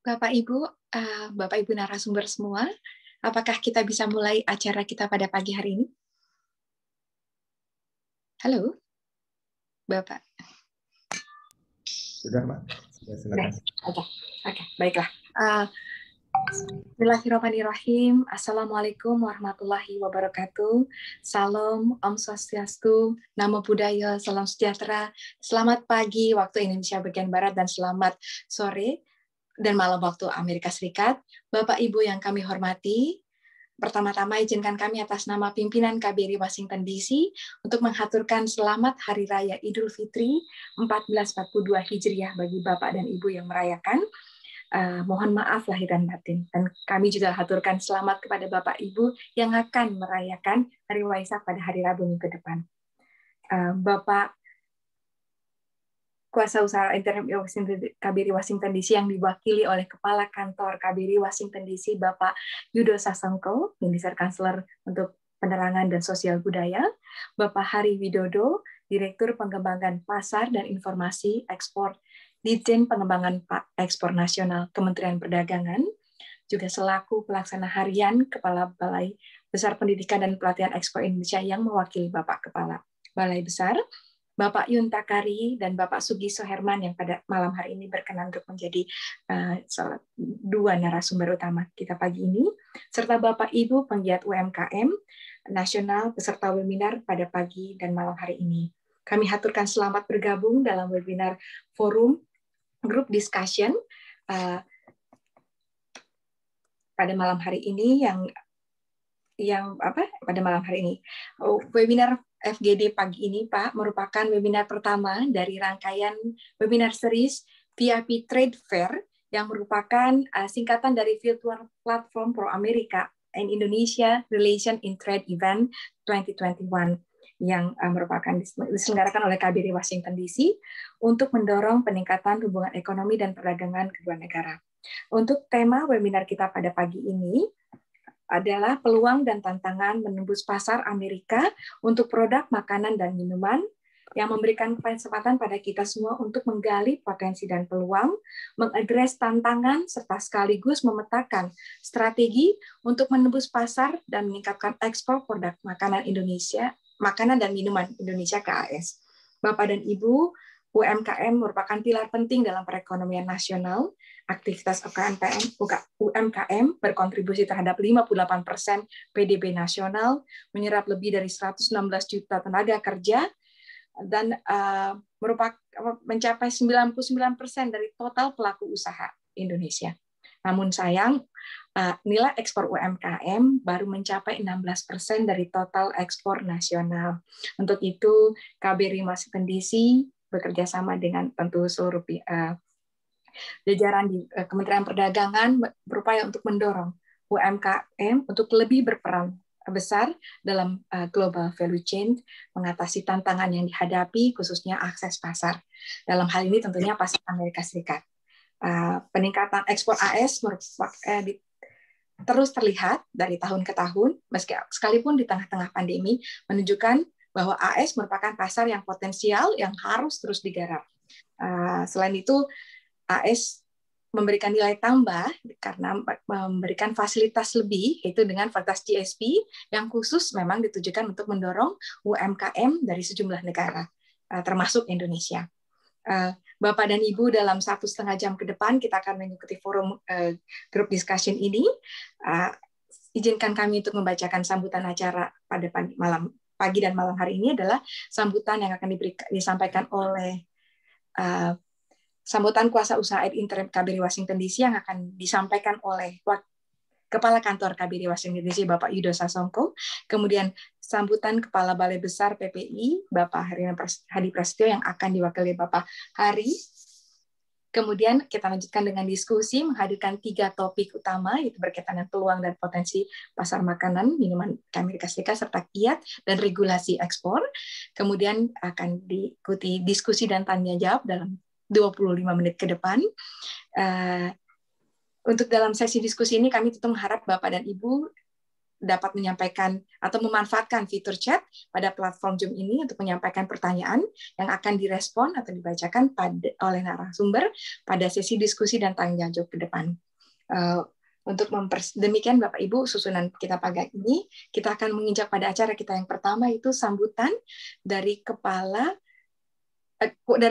Bapak Ibu, Bapak Ibu narasumber semua, apakah kita bisa mulai acara kita pada pagi hari ini? Halo, Bapak. Sudah, Mbak. Sudah, silakan. Oke, baiklah. Bismillahirrahmanirrahim. Assalamualaikum warahmatullahi wabarakatuh. Salam, Om Swastiastu, Namo Buddhaya, Salam Sejahtera. Selamat pagi waktu Indonesia bagian Barat dan selamat sore dan malam waktu Amerika Serikat. Bapak Ibu yang kami hormati, pertama-tama izinkan kami atas nama pimpinan KBRI Washington DC untuk menghaturkan selamat Hari Raya Idul Fitri 1442 Hijriah bagi Bapak dan Ibu yang merayakan. Mohon maaf lahir dan batin. Dan kami juga haturkan selamat kepada Bapak Ibu yang akan merayakan Hari Waisak pada hari Rabu minggu depan. Bapak Kuasa Usaha Interim KBRI Washington DC yang diwakili oleh Kepala Kantor KBRI Washington DC, Bapak Yudo Sasongko, Minister Kanseler untuk Penerangan dan Sosial Budaya, Bapak Hari Widodo, Direktur Pengembangan Pasar dan Informasi Ekspor Ditjen Pengembangan Ekspor Nasional Kementerian Perdagangan, juga selaku pelaksana harian Kepala Balai Besar Pendidikan dan Pelatihan Ekspor Indonesia yang mewakili Bapak Kepala Balai Besar, Bapak Yun Takari dan Bapak Sugiso Herman yang pada malam hari ini berkenan untuk menjadi dua narasumber utama kita pagi ini, serta Bapak Ibu penggiat UMKM nasional beserta webinar pada pagi dan malam hari ini. Kami haturkan selamat bergabung dalam webinar forum group discussion pada malam hari ini pada malam hari ini. Webinar FGD pagi ini, Pak, merupakan webinar pertama dari rangkaian webinar series VIP Trade Fair yang merupakan singkatan dari Virtual Platform Pro America and Indonesia Relation in Trade Event 2021 yang merupakan diselenggarakan oleh KBRI Washington DC untuk mendorong peningkatan hubungan ekonomi dan perdagangan kedua negara. Untuk tema webinar kita pada pagi ini adalah peluang dan tantangan menembus pasar Amerika untuk produk makanan dan minuman yang memberikan kesempatan pada kita semua untuk menggali potensi dan peluang, mengadres tantangan, serta sekaligus memetakan strategi untuk menembus pasar dan meningkatkan ekspor produk makanan dan minuman Indonesia ke AS. Bapak dan Ibu, UMKM merupakan pilar penting dalam perekonomian nasional. Aktivitas UMKM berkontribusi terhadap 58% PDB nasional, menyerap lebih dari 116 juta tenaga kerja, dan mencapai 99% dari total pelaku usaha Indonesia. Namun sayang, nilai ekspor UMKM baru mencapai 16% dari total ekspor nasional. Untuk itu, KBRI Washington DC bekerja sama dengan tentu seluruh jajaran di Kementerian Perdagangan berupaya untuk mendorong UMKM untuk lebih berperan besar dalam global value chain, mengatasi tantangan yang dihadapi, khususnya akses pasar. Dalam hal ini tentunya pasar Amerika Serikat. Peningkatan ekspor AS terus terlihat dari tahun ke tahun, sekalipun di tengah-tengah pandemi, menunjukkan bahwa AS merupakan pasar yang potensial yang harus terus digarap. Selain itu, AS memberikan nilai tambah karena memberikan fasilitas lebih, yaitu dengan fasilitas GSP yang khusus memang ditujukan untuk mendorong UMKM dari sejumlah negara, termasuk Indonesia. Bapak dan Ibu, dalam 1,5 jam ke depan kita akan mengikuti forum group discussion ini. Izinkan kami untuk membacakan sambutan acara pada pagi dan malam hari ini adalah sambutan yang akan disampaikan oleh sambutan kuasa usaha interim KBRI Washington DC yang akan disampaikan oleh Kepala Kantor KBRI Washington DC, Bapak Yudo Sasongko. Kemudian sambutan Kepala Balai Besar PPI, Bapak Hadi Prasetyo yang akan diwakili Bapak Hari. Kemudian kita lanjutkan dengan diskusi, menghadirkan 3 topik utama, yaitu berkaitan dengan peluang dan potensi pasar makanan, minuman Amerika Serikat, serta kiat dan regulasi ekspor. Kemudian akan diikuti diskusi dan tanya jawab dalam 25 menit ke depan. Untuk dalam sesi diskusi ini kami tentu mengharap Bapak dan Ibu dapat menyampaikan atau memanfaatkan fitur chat pada platform Zoom ini untuk menyampaikan pertanyaan yang akan direspon atau dibacakan oleh narasumber pada sesi diskusi dan tanya jawab ke depan. Untuk demikian Bapak Ibu susunan kita pagi ini, kita akan menginjak pada acara kita yang pertama, itu sambutan dari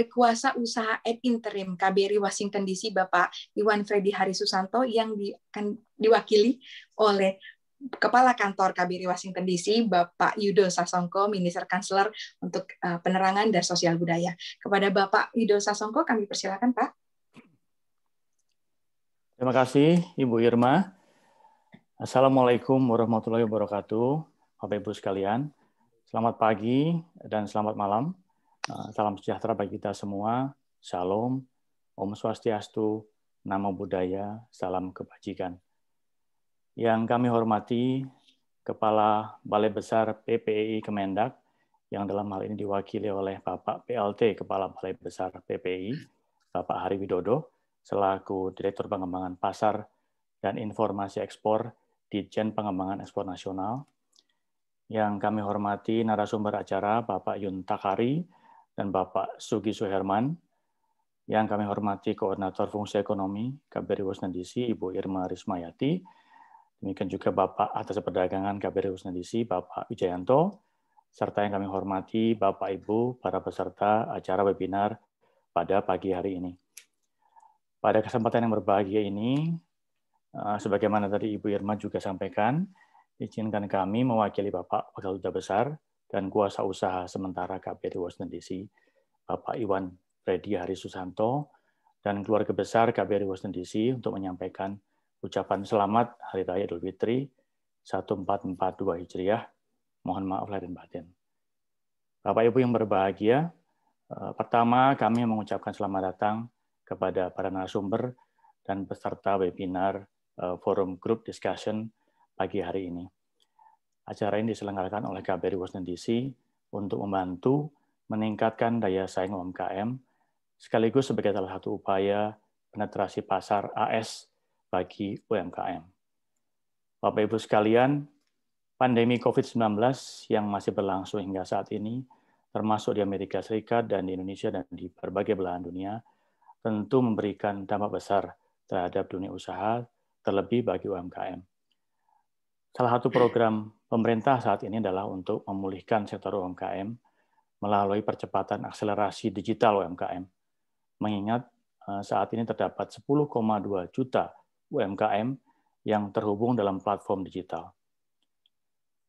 Kuasa Usaha ad Interim KBRI Washington DC Bapak Iwan Freddy Hari Susanto yang akan diwakili oleh Kepala Kantor KBRI Washington DC Bapak Yudo Sasongko, Minister Kanseler untuk Penerangan dan Sosial Budaya. Kepada Bapak Yudo Sasongko kami persilakan Pak. Terima kasih Ibu Irma. Assalamualaikum warahmatullahi wabarakatuh, Bapak Ibu sekalian. Selamat pagi dan selamat malam. Salam sejahtera bagi kita semua. Shalom, Om Swastiastu, Namo Buddhaya, salam kebajikan. Yang kami hormati Kepala Balai Besar PPI Kemendak, yang dalam hal ini diwakili oleh Bapak PLT Kepala Balai Besar PPI, Bapak Hari Widodo, selaku Direktur Pengembangan Pasar dan Informasi Ekspor Ditjen Pengembangan Ekspor Nasional. Yang kami hormati narasumber acara Bapak Yun Takari dan Bapak Sugi Suherman. Yang kami hormati Koordinator Fungsi Ekonomi KBRI Washington DC, Ibu Irma Rismayati. Demikian juga Bapak Atas Perdagangan KBRI Washington DC, Bapak Wijayanto. Serta yang kami hormati Bapak Ibu para peserta acara webinar pada pagi hari ini. Pada kesempatan yang berbahagia ini, sebagaimana tadi Ibu Irma juga sampaikan, izinkan kami mewakili Bapak Wakil Duta Besar dan Kuasa Usaha Sementara KBRI Washington DC, Bapak Iwan Freddy Hari Susanto, dan keluarga besar KBRI Washington DC untuk menyampaikan ucapan selamat Hari Raya Idul Fitri 1442 Hijriah. Mohon maaf lahir dan batin. Bapak Ibu yang berbahagia, pertama kami mengucapkan selamat datang kepada para narasumber dan peserta webinar Forum Group Discussion pagi hari ini. Acara ini diselenggarakan oleh KBRI Washington DC untuk membantu meningkatkan daya saing UMKM, sekaligus sebagai salah satu upaya penetrasi pasar AS bagi UMKM. Bapak Ibu sekalian, pandemi COVID-19 yang masih berlangsung hingga saat ini, termasuk di Amerika Serikat dan di Indonesia dan di berbagai belahan dunia, tentu memberikan dampak besar terhadap dunia usaha, terlebih bagi UMKM. Salah satu program pemerintah saat ini adalah untuk memulihkan sektor UMKM melalui percepatan akselerasi digital UMKM. Mengingat saat ini terdapat 10,2 juta UMKM yang terhubung dalam platform digital.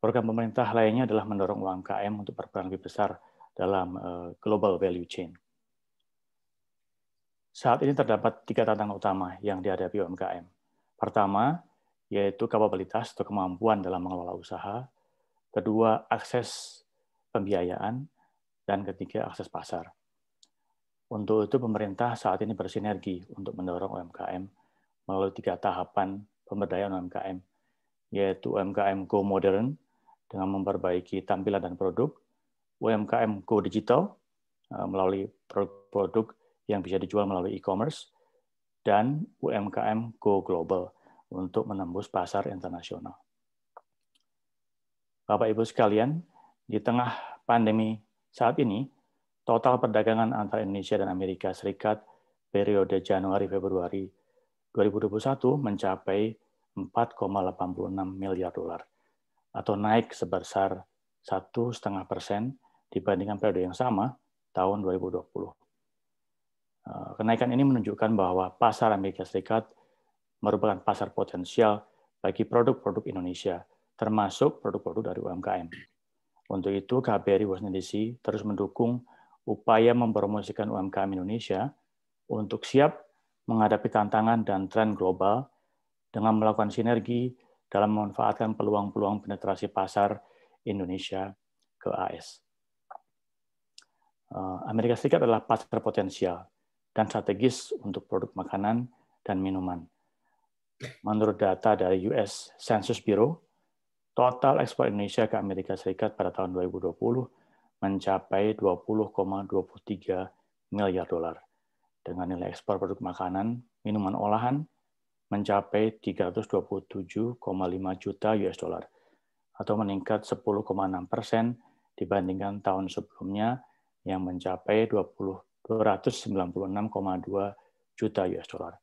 Program pemerintah lainnya adalah mendorong UMKM untuk berperan lebih besar dalam global value chain. Saat ini terdapat 3 tantangan utama yang dihadapi UMKM. Pertama, yaitu kapabilitas atau kemampuan dalam mengelola usaha. Kedua, akses pembiayaan. Dan ketiga, akses pasar. Untuk itu, pemerintah saat ini bersinergi untuk mendorong UMKM melalui 3 tahapan pemberdayaan UMKM, yaitu UMKM Go Modern dengan memperbaiki tampilan dan produk, UMKM Go Digital melalui produk yang bisa dijual melalui e-commerce, dan UMKM Go Global untuk menembus pasar internasional. Bapak Ibu sekalian, di tengah pandemi saat ini, total perdagangan antara Indonesia dan Amerika Serikat periode Januari-Februari 2021 mencapai 4,86 miliar dolar, atau naik sebesar 1,5% dibandingkan periode yang sama tahun 2020. Kenaikan ini menunjukkan bahwa pasar Amerika Serikat merupakan pasar potensial bagi produk-produk Indonesia, termasuk produk-produk dari UMKM. Untuk itu, KBRI Washington DC terus mendukung upaya mempromosikan UMKM Indonesia untuk siap menghadapi tantangan dan tren global dengan melakukan sinergi dalam memanfaatkan peluang-peluang penetrasi pasar Indonesia ke AS. Amerika Serikat adalah pasar potensial dan strategis untuk produk makanan dan minuman. Menurut data dari US Census Bureau, total ekspor Indonesia ke Amerika Serikat pada tahun 2020 mencapai 20,23 miliar dolar, dengan nilai ekspor produk makanan, minuman olahan mencapai 327,5 juta US dollar, atau meningkat 10,6% dibandingkan tahun sebelumnya yang mencapai 296,2 juta US dollar.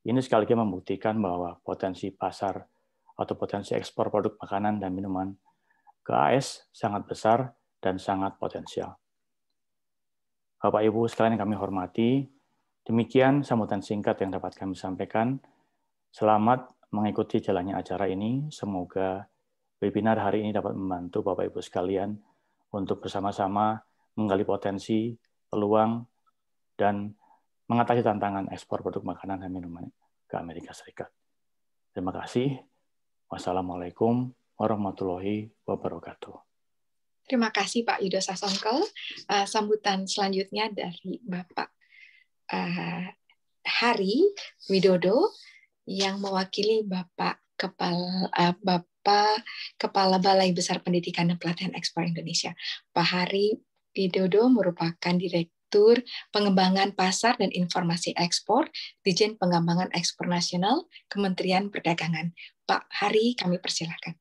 Ini sekali lagi membuktikan bahwa potensi pasar atau potensi ekspor produk makanan dan minuman ke AS sangat besar dan sangat potensial. Bapak Ibu sekalian yang kami hormati, demikian sambutan singkat yang dapat kami sampaikan. Selamat mengikuti jalannya acara ini. Semoga webinar hari ini dapat membantu Bapak Ibu sekalian untuk bersama-sama menggali potensi, peluang, dan mengatasi tantangan ekspor produk makanan dan minuman ke Amerika Serikat. Terima kasih. Wassalamualaikum warahmatullahi wabarakatuh. Terima kasih Pak Yudo Sasongko. Sambutan selanjutnya dari Bapak Hari Widodo yang mewakili Bapak Kepala Balai Besar Pendidikan dan Pelatihan Ekspor Indonesia. Pak Hari Widodo merupakan Direktur Pengembangan Pasar dan Informasi Ekspor, Dijen Pengembangan Ekspor Nasional, Kementerian Perdagangan. Pak Hari, kami persilahkan.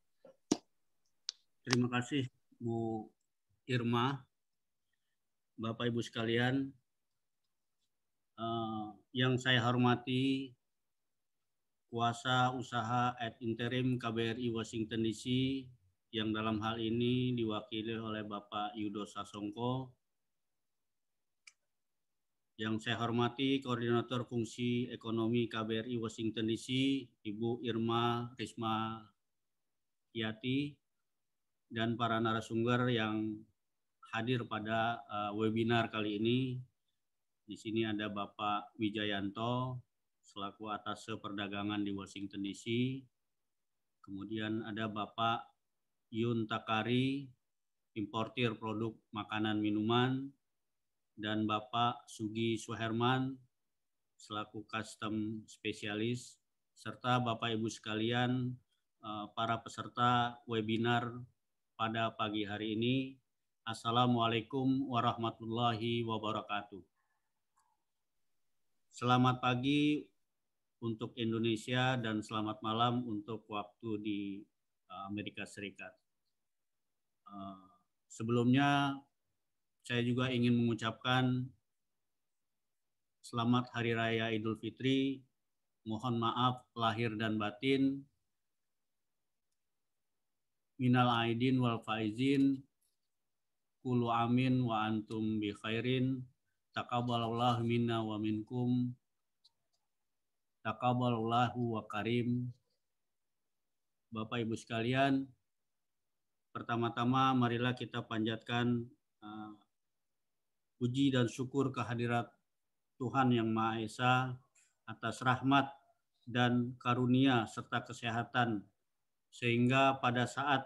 Terima kasih Bu Irma, Bapak Ibu sekalian, yang saya hormati Kuasa Usaha ad Interim KBRI Washington DC yang dalam hal ini diwakili oleh Bapak Yudo Sasongko, yang saya hormati Koordinator Fungsi Ekonomi KBRI Washington DC, Ibu Irma Risma Yati, dan para narasumber yang hadir pada webinar kali ini. Di sini ada Bapak Wijayanto selaku Atase Perdagangan di Washington DC. Kemudian ada Bapak Yun Takari, importir produk makanan minuman, dan Bapak Sugi Suherman selaku custom spesialis, serta Bapak Ibu sekalian para peserta webinar pada pagi hari ini. Assalamualaikum warahmatullahi wabarakatuh. Selamat pagi untuk Indonesia dan selamat malam untuk waktu di Amerika Serikat. Sebelumnya saya juga ingin mengucapkan selamat Hari Raya Idul Fitri. Mohon maaf lahir dan batin. Minal aidin wal faizin, kulu amin wa antum bi khairin, taqabbalallahu minna wa minkum, taqabbalallahu wa karim. Bapak Ibu sekalian, pertama-tama marilah kita panjatkan puji dan syukur kehadirat Tuhan Yang Maha Esa atas rahmat dan karunia serta kesehatan, sehingga pada saat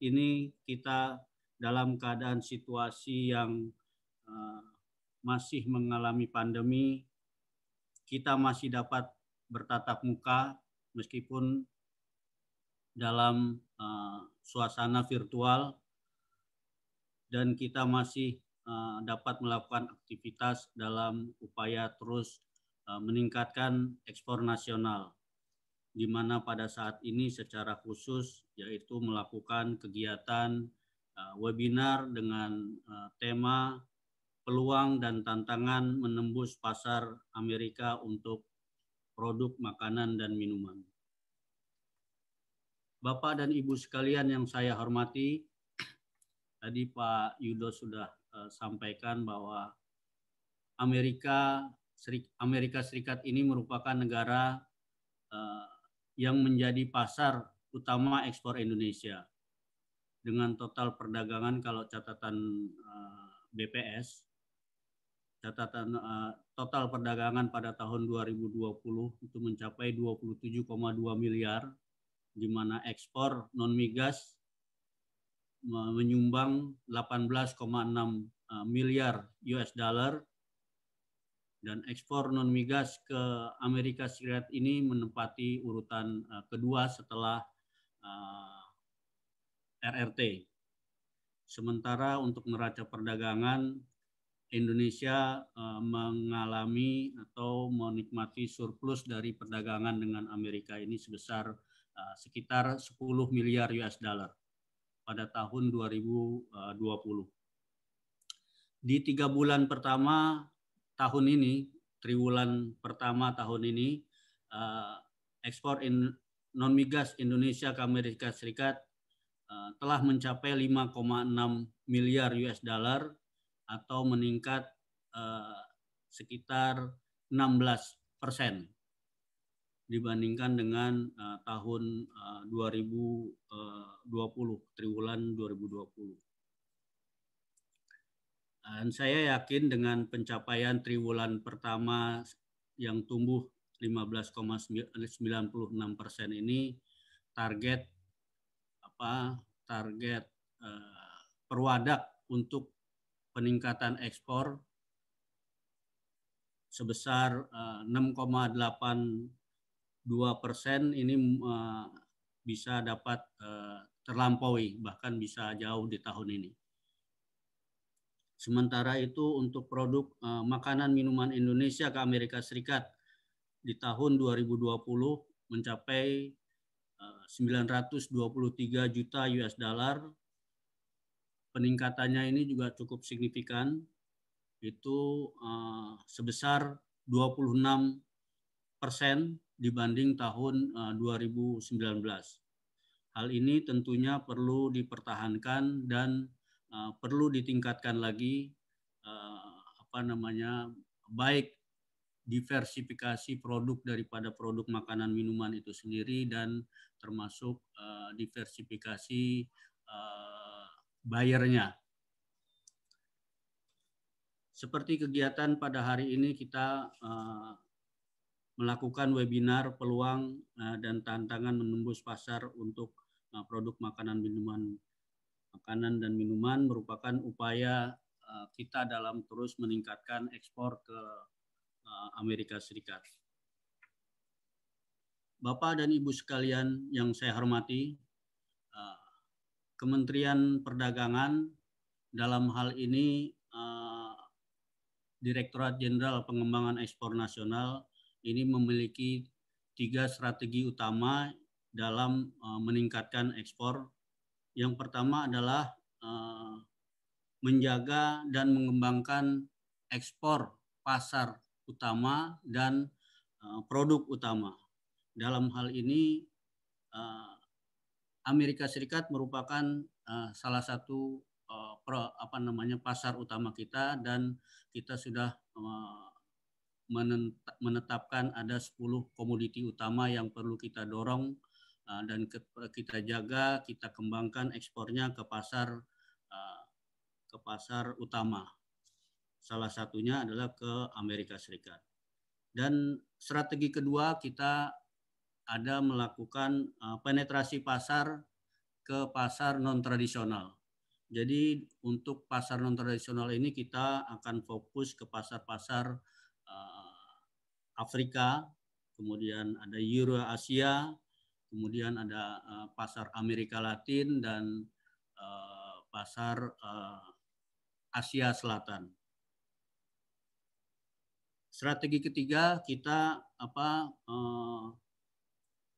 ini kita dalam keadaan situasi yang masih mengalami pandemi, kita masih dapat bertatap muka meskipun dalam suasana virtual, dan kita masih dapat melakukan aktivitas dalam upaya terus meningkatkan ekspor nasional, di mana pada saat ini secara khusus yaitu melakukan kegiatan webinar dengan tema peluang dan tantangan menembus pasar Amerika untuk produk makanan dan minuman. Bapak dan Ibu sekalian yang saya hormati, tadi Pak Yudo sudah sampaikan bahwa Amerika Serikat ini merupakan negara yang menjadi pasar utama ekspor Indonesia. Dengan total perdagangan, kalau catatan BPS, total perdagangan pada tahun 2020 itu mencapai 27,2 miliar, di mana ekspor non-migas menyumbang 18,6 miliar US dollar, dan ekspor non-migas ke Amerika Serikat ini menempati urutan kedua setelah RRT. Sementara untuk neraca perdagangan, Indonesia mengalami atau menikmati surplus dari perdagangan dengan Amerika ini sebesar sekitar 10 miliar US dollar. pada tahun 2020. Di 3 bulan pertama tahun ini, triwulan pertama tahun ini, ekspor non-migas Indonesia ke Amerika Serikat telah mencapai 5,6 miliar US dollar atau meningkat sekitar 16% dibandingkan dengan tahun 2020, triwulan 2020. Dan saya yakin dengan pencapaian triwulan pertama yang tumbuh 15,96% ini, target Perwadak untuk peningkatan ekspor sebesar 6,82% ini bisa dapat terlampaui, bahkan bisa jauh di tahun ini. Sementara itu untuk produk makanan minuman Indonesia ke Amerika Serikat di tahun 2020 mencapai 923 juta US dollar. Peningkatannya ini juga cukup signifikan, itu sebesar 26% dibanding tahun 2019. Hal ini tentunya perlu dipertahankan dan perlu ditingkatkan lagi baik diversifikasi produk daripada produk makanan minuman itu sendiri dan termasuk diversifikasi buyernya. Seperti kegiatan pada hari ini kita melakukan webinar peluang dan tantangan menembus pasar untuk produk makanan dan minuman merupakan upaya kita dalam terus meningkatkan ekspor ke Amerika Serikat. Bapak dan Ibu sekalian yang saya hormati, Kementerian Perdagangan dalam hal ini Direktorat Jenderal Pengembangan Ekspor Nasional ini memiliki 3 strategi utama dalam meningkatkan ekspor. Yang pertama adalah menjaga dan mengembangkan ekspor pasar utama dan produk utama. Dalam hal ini Amerika Serikat merupakan salah satu pasar utama kita, dan kita sudah menetapkan ada 10 komoditi utama yang perlu kita dorong dan kita jaga, kita kembangkan ekspornya ke pasar utama. Salah satunya adalah ke Amerika Serikat. Dan strategi kedua, kita ada melakukan penetrasi pasar ke pasar non-tradisional. Jadi untuk pasar non-tradisional ini kita akan fokus ke pasar-pasar Afrika, kemudian ada Eurasia, kemudian ada pasar Amerika Latin dan pasar Asia Selatan. Strategi ketiga, kita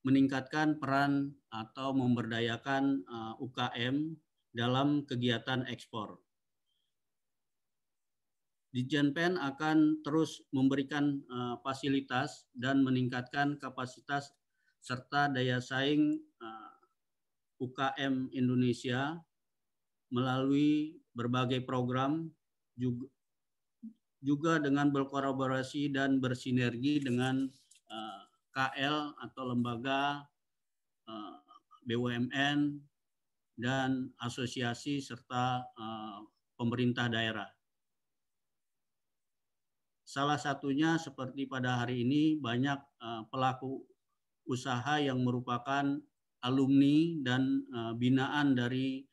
meningkatkan peran atau memberdayakan UKM dalam kegiatan ekspor. Ditjen.pen akan terus memberikan fasilitas dan meningkatkan kapasitas serta daya saing UKM Indonesia melalui berbagai program, juga dengan berkolaborasi dan bersinergi dengan KL atau lembaga BUMN dan asosiasi serta pemerintah daerah. Salah satunya seperti pada hari ini banyak pelaku usaha yang merupakan alumni dan binaan dari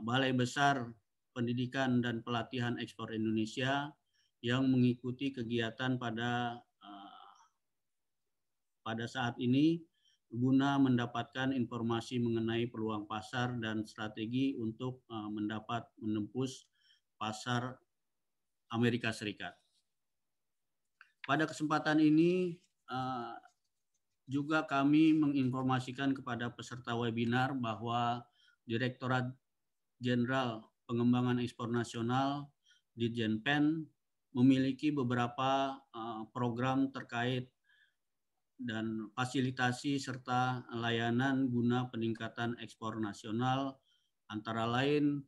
Balai Besar Pendidikan dan Pelatihan Ekspor Indonesia yang mengikuti kegiatan pada saat ini guna mendapatkan informasi mengenai peluang pasar dan strategi untuk menembus pasar Amerika Serikat. Pada kesempatan ini juga kami menginformasikan kepada peserta webinar bahwa Direktorat Jenderal Pengembangan Ekspor Nasional Ditjen.Pen memiliki beberapa program terkait dan fasilitasi serta layanan guna peningkatan ekspor nasional, antara lain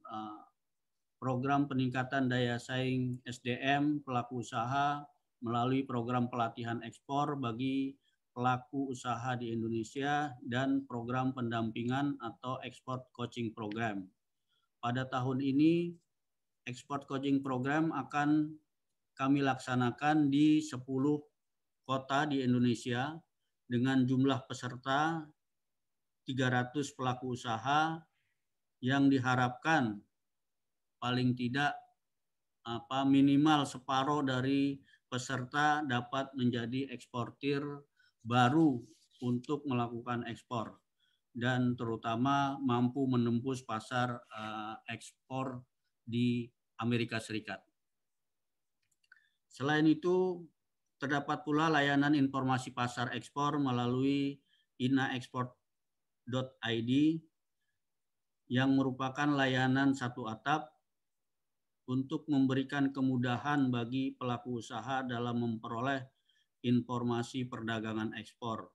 program peningkatan daya saing SDM pelaku usaha melalui program pelatihan ekspor bagi pelaku usaha di Indonesia dan program pendampingan atau export coaching program. Pada tahun ini, export coaching program akan kami laksanakan di 10 kota di Indonesia dengan jumlah peserta 300 pelaku usaha yang diharapkan paling tidak minimal separuh dari peserta dapat menjadi eksportir baru untuk melakukan ekspor dan terutama mampu menembus pasar ekspor di Amerika Serikat. Selain itu, terdapat pula layanan informasi pasar ekspor melalui inaexport.id yang merupakan layanan satu atap untuk memberikan kemudahan bagi pelaku usaha dalam memperoleh informasi perdagangan ekspor.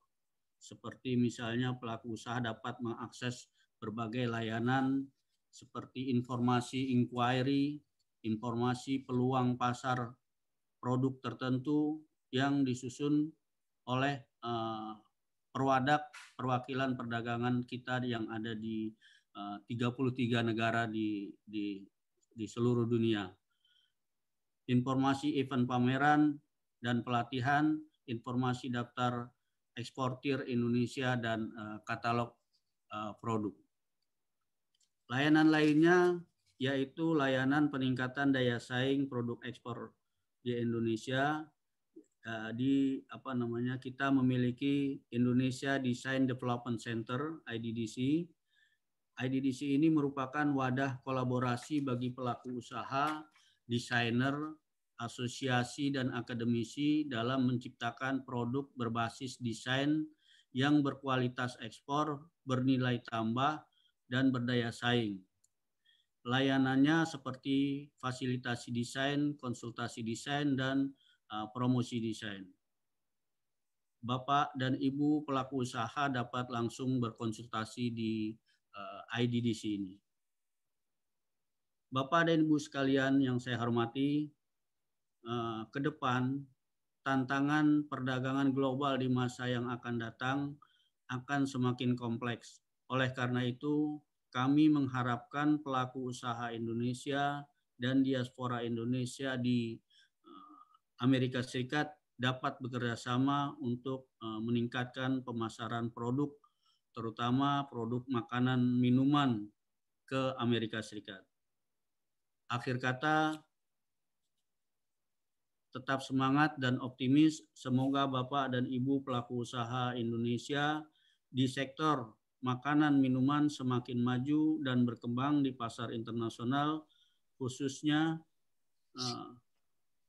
Seperti misalnya pelaku usaha dapat mengakses berbagai layanan seperti informasi inquiry, informasi peluang pasar produk tertentu yang disusun oleh Perwadak perwakilan perdagangan kita yang ada di 33 negara di seluruh dunia. Informasi event pameran dan pelatihan, informasi daftar eksportir Indonesia dan katalog produk. Layanan lainnya yaitu layanan peningkatan daya saing produk ekspor di Indonesia. Kita memiliki Indonesia Design Development Center (IDDC). IDDC ini merupakan wadah kolaborasi bagi pelaku usaha, desainer, asosiasi dan akademisi dalam menciptakan produk berbasis desain yang berkualitas ekspor, bernilai tambah dan berdaya saing. Layanannya seperti fasilitasi desain, konsultasi desain dan promosi desain. Bapak dan Ibu pelaku usaha dapat langsung berkonsultasi di IDDC ini. Bapak dan Ibu sekalian yang saya hormati, ke depan tantangan perdagangan global di masa yang akan datang akan semakin kompleks. Oleh karena itu, kami mengharapkan pelaku usaha Indonesia dan diaspora Indonesia di Amerika Serikat dapat bekerja sama untuk meningkatkan pemasaran produk, terutama produk makanan minuman ke Amerika Serikat. Akhir kata, tetap semangat dan optimis. Semoga Bapak dan Ibu pelaku usaha Indonesia di sektor makanan minuman semakin maju dan berkembang di pasar internasional, khususnya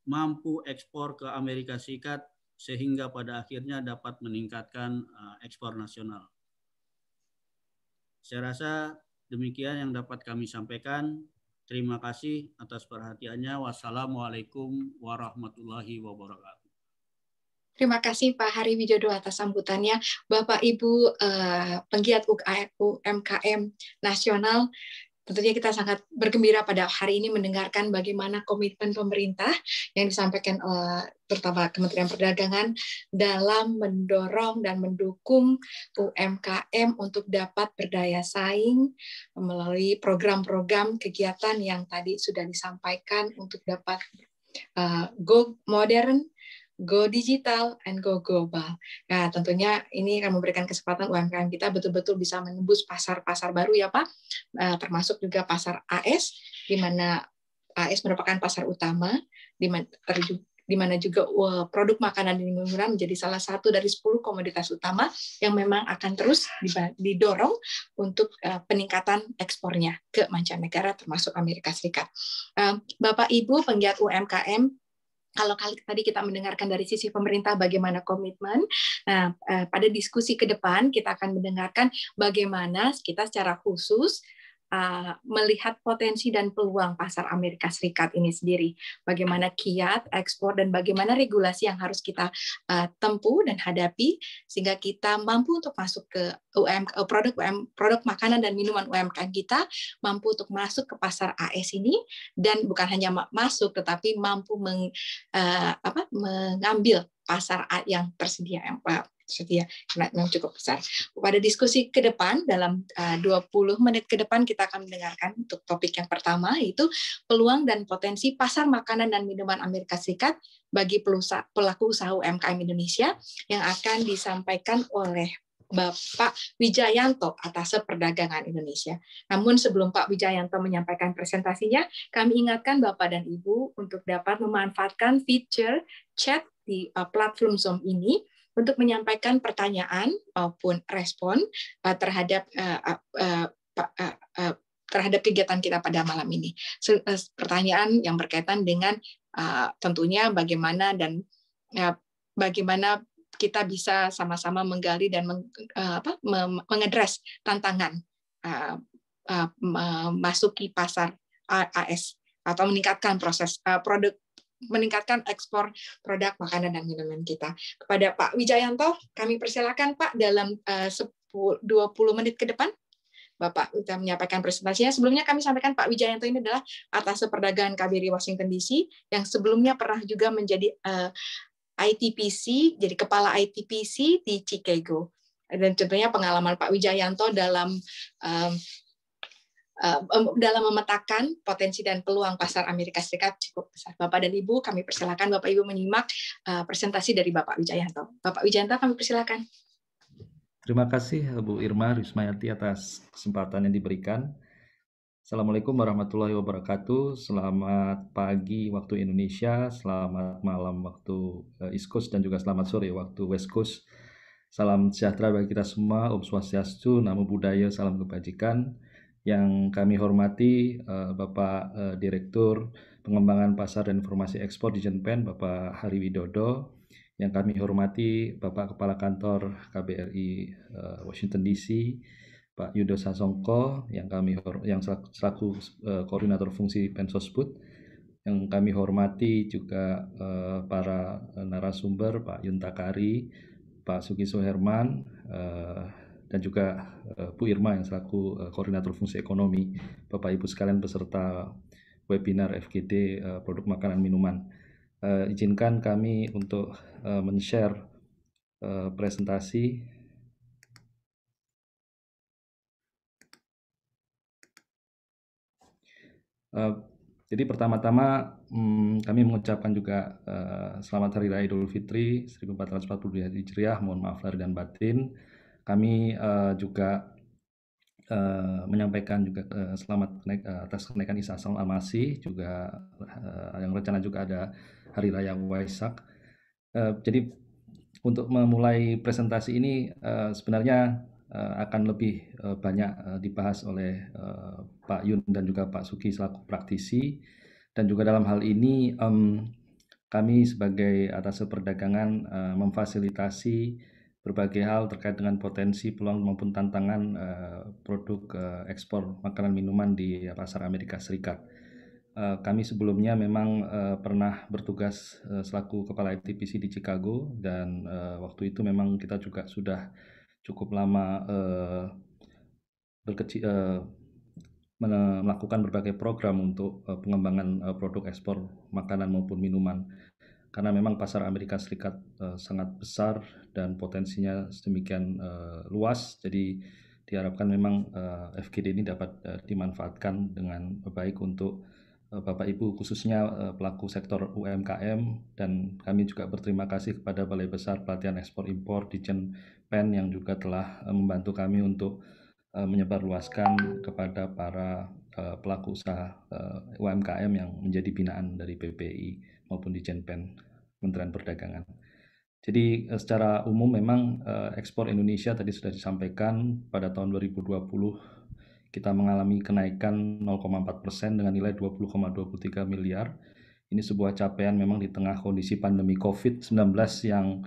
mampu ekspor ke Amerika Serikat sehingga pada akhirnya dapat meningkatkan ekspor nasional. Saya rasa demikian yang dapat kami sampaikan. Terima kasih atas perhatiannya. Wassalamualaikum warahmatullahi wabarakatuh. Terima kasih Pak Hari Wijodo atas sambutannya. Bapak Ibu penggiat UMKM nasional, tentunya kita sangat bergembira pada hari ini mendengarkan bagaimana komitmen pemerintah yang disampaikan terutama Kementerian Perdagangan dalam mendorong dan mendukung UMKM untuk dapat berdaya saing melalui program-program kegiatan yang tadi sudah disampaikan untuk dapat go modern, go digital, and go global. Nah, tentunya ini akan memberikan kesempatan UMKM kita betul-betul bisa menembus pasar-pasar baru ya Pak, termasuk juga pasar AS, di mana AS merupakan pasar utama, di mana juga produk makanan dan minuman menjadi salah satu dari 10 komoditas utama yang memang akan terus didorong untuk peningkatan ekspornya ke mancanegara termasuk Amerika Serikat. Bapak Ibu penggiat UMKM, kalau tadi kita mendengarkan dari sisi pemerintah bagaimana komitmen, nah pada diskusi ke depan kita akan mendengarkan bagaimana kita secara khusus melihat potensi dan peluang pasar Amerika Serikat ini sendiri. Bagaimana kiat, ekspor, dan bagaimana regulasi yang harus kita tempuh dan hadapi sehingga kita mampu untuk masuk ke produk makanan dan minuman UMKM kita, mampu untuk masuk ke pasar AS ini, dan bukan hanya masuk tetapi mampu mengambil pasar yang tersedia yang cukup besar. Pada diskusi ke depan dalam 20 menit ke depan kita akan mendengarkan untuk topik yang pertama, yaitu peluang dan potensi pasar makanan dan minuman Amerika Serikat bagi pelaku usaha UMKM Indonesia, yang akan disampaikan oleh Bapak Wijayanto, Atase Perdagangan Indonesia. Namun sebelum Pak Wijayanto menyampaikan presentasinya, kami ingatkan Bapak dan Ibu untuk dapat memanfaatkan fitur chat di platform Zoom ini untuk menyampaikan pertanyaan maupun respon terhadap kegiatan kita pada malam ini. Pertanyaan yang berkaitan dengan tentunya bagaimana kita bisa sama-sama menggali dan mengedres tantangan memasuki pasar AS atau meningkatkan meningkatkan ekspor produk makanan dan minuman kita. Kepada Pak Wijayanto, kami persilakan Pak dalam 20 menit ke depan. Bapak sudah menyampaikan presentasinya. Sebelumnya kami sampaikan Pak Wijayanto ini adalah Atase Perdagangan KBRI Washington DC, yang sebelumnya pernah juga menjadi ITPC, jadi kepala ITPC di Chicago. Dan tentunya pengalaman Pak Wijayanto dalam memetakan potensi dan peluang pasar Amerika Serikat cukup besar. Bapak dan Ibu, kami persilakan Bapak Ibu menyimak presentasi dari Bapak Wijayanto. Bapak Wijayanto, kami persilakan. Terima kasih Bu Irma Rismayati atas kesempatan yang diberikan. Assalamualaikum warahmatullahi wabarakatuh. Selamat pagi waktu Indonesia, selamat malam waktu East Coast, dan juga selamat sore waktu West Coast. Salam sejahtera bagi kita semua, Om Swastiastu, Namo Buddhaya, salam kebajikan. Yang kami hormati Bapak Direktur Pengembangan Pasar dan Informasi Ekspor di Jenpen, Bapak Hari Widodo. Yang kami hormati Bapak Kepala Kantor KBRI Washington DC, Pak Yudo Sasongko, yang selaku Koordinator Fungsi Pensosbud. Yang kami hormati juga para narasumber, Pak Yuntakari, Pak Sugiso Herman, dan juga Bu Irma yang selaku Koordinator Fungsi Ekonomi, Bapak Ibu sekalian peserta webinar FGD Produk Makanan Minuman. Izinkan kami untuk men-share presentasi. Jadi pertama-tama kami mengucapkan juga selamat Hari Raya Idul Fitri 1442 Hijriah, mohon maaf lahir dan batin. Kami juga menyampaikan juga selamat atas kenaikan Isa Al-Masih, juga yang rencana juga ada Hari Raya Waisak. Jadi untuk memulai presentasi ini sebenarnya akan lebih banyak dibahas oleh Pak Yun dan juga Pak Suki selaku praktisi, dan juga dalam hal ini kami sebagai Atase Perdagangan memfasilitasi berbagai hal terkait dengan potensi, peluang maupun tantangan produk ekspor makanan minuman di pasar Amerika Serikat. Kami sebelumnya memang pernah bertugas selaku Kepala ITPC di Chicago, dan waktu itu memang kita juga sudah cukup lama melakukan berbagai program untuk pengembangan produk ekspor makanan maupun minuman. Karena memang pasar Amerika Serikat sangat besar dan potensinya sedemikian luas, jadi diharapkan memang FGD ini dapat dimanfaatkan dengan baik untuk Bapak Ibu khususnya pelaku sektor UMKM, dan kami juga berterima kasih kepada Balai Besar Pelatihan Ekspor Impor di Jenpen yang juga telah membantu kami untuk menyebarluaskan kepada para pelaku usaha UMKM yang menjadi binaan dari PPI maupun di Jenpen Kementerian Perdagangan. Jadi secara umum memang ekspor Indonesia tadi sudah disampaikan pada tahun 2020 kita mengalami kenaikan 0,4% dengan nilai 20,23 miliar. Ini sebuah capaian memang di tengah kondisi pandemi COVID-19 yang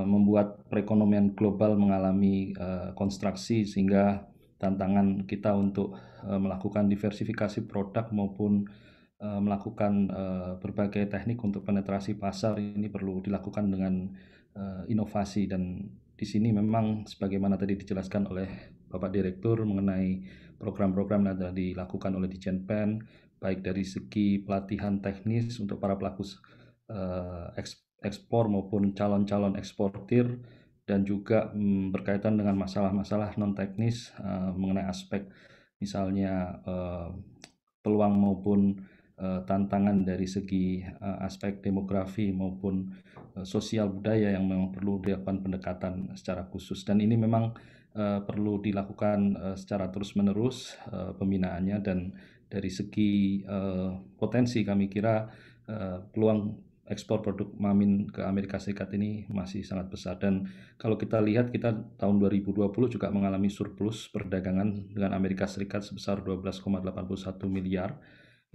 membuat perekonomian global mengalami konstruksi, sehingga tantangan kita untuk melakukan diversifikasi produk maupun melakukan berbagai teknik untuk penetrasi pasar ini perlu dilakukan dengan inovasi. Dan di sini memang sebagaimana tadi dijelaskan oleh Bapak Direktur mengenai program-program yang telah dilakukan oleh Dijenpen, baik dari segi pelatihan teknis untuk para pelaku ekspor maupun calon-calon eksportir, dan juga berkaitan dengan masalah-masalah non-teknis mengenai aspek misalnya peluang maupun tantangan dari segi aspek demografi maupun sosial budaya yang memang perlu dilakukan pendekatan secara khusus. Dan ini memang perlu dilakukan secara terus-menerus pembinaannya, dan dari segi potensi kami kira peluang ekspor produk Mamin ke Amerika Serikat ini masih sangat besar. Dan kalau kita lihat, kita tahun 2020 juga mengalami surplus perdagangan dengan Amerika Serikat sebesar 12,81 miliar.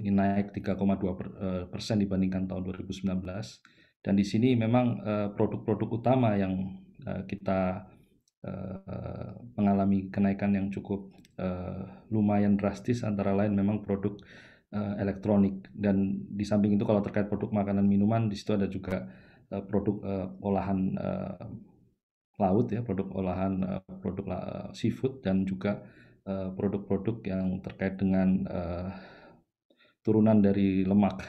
Ini naik 3,2% dibandingkan tahun 2019. Dan di sini memang produk-produk utama yang kita mengalami kenaikan yang cukup lumayan drastis, antara lain memang produk elektronik. Dan di samping itu kalau terkait produk makanan minuman, di situ ada juga produk olahan laut ya, produk olahan produk seafood, dan juga produk-produk yang terkait dengan turunan dari lemak,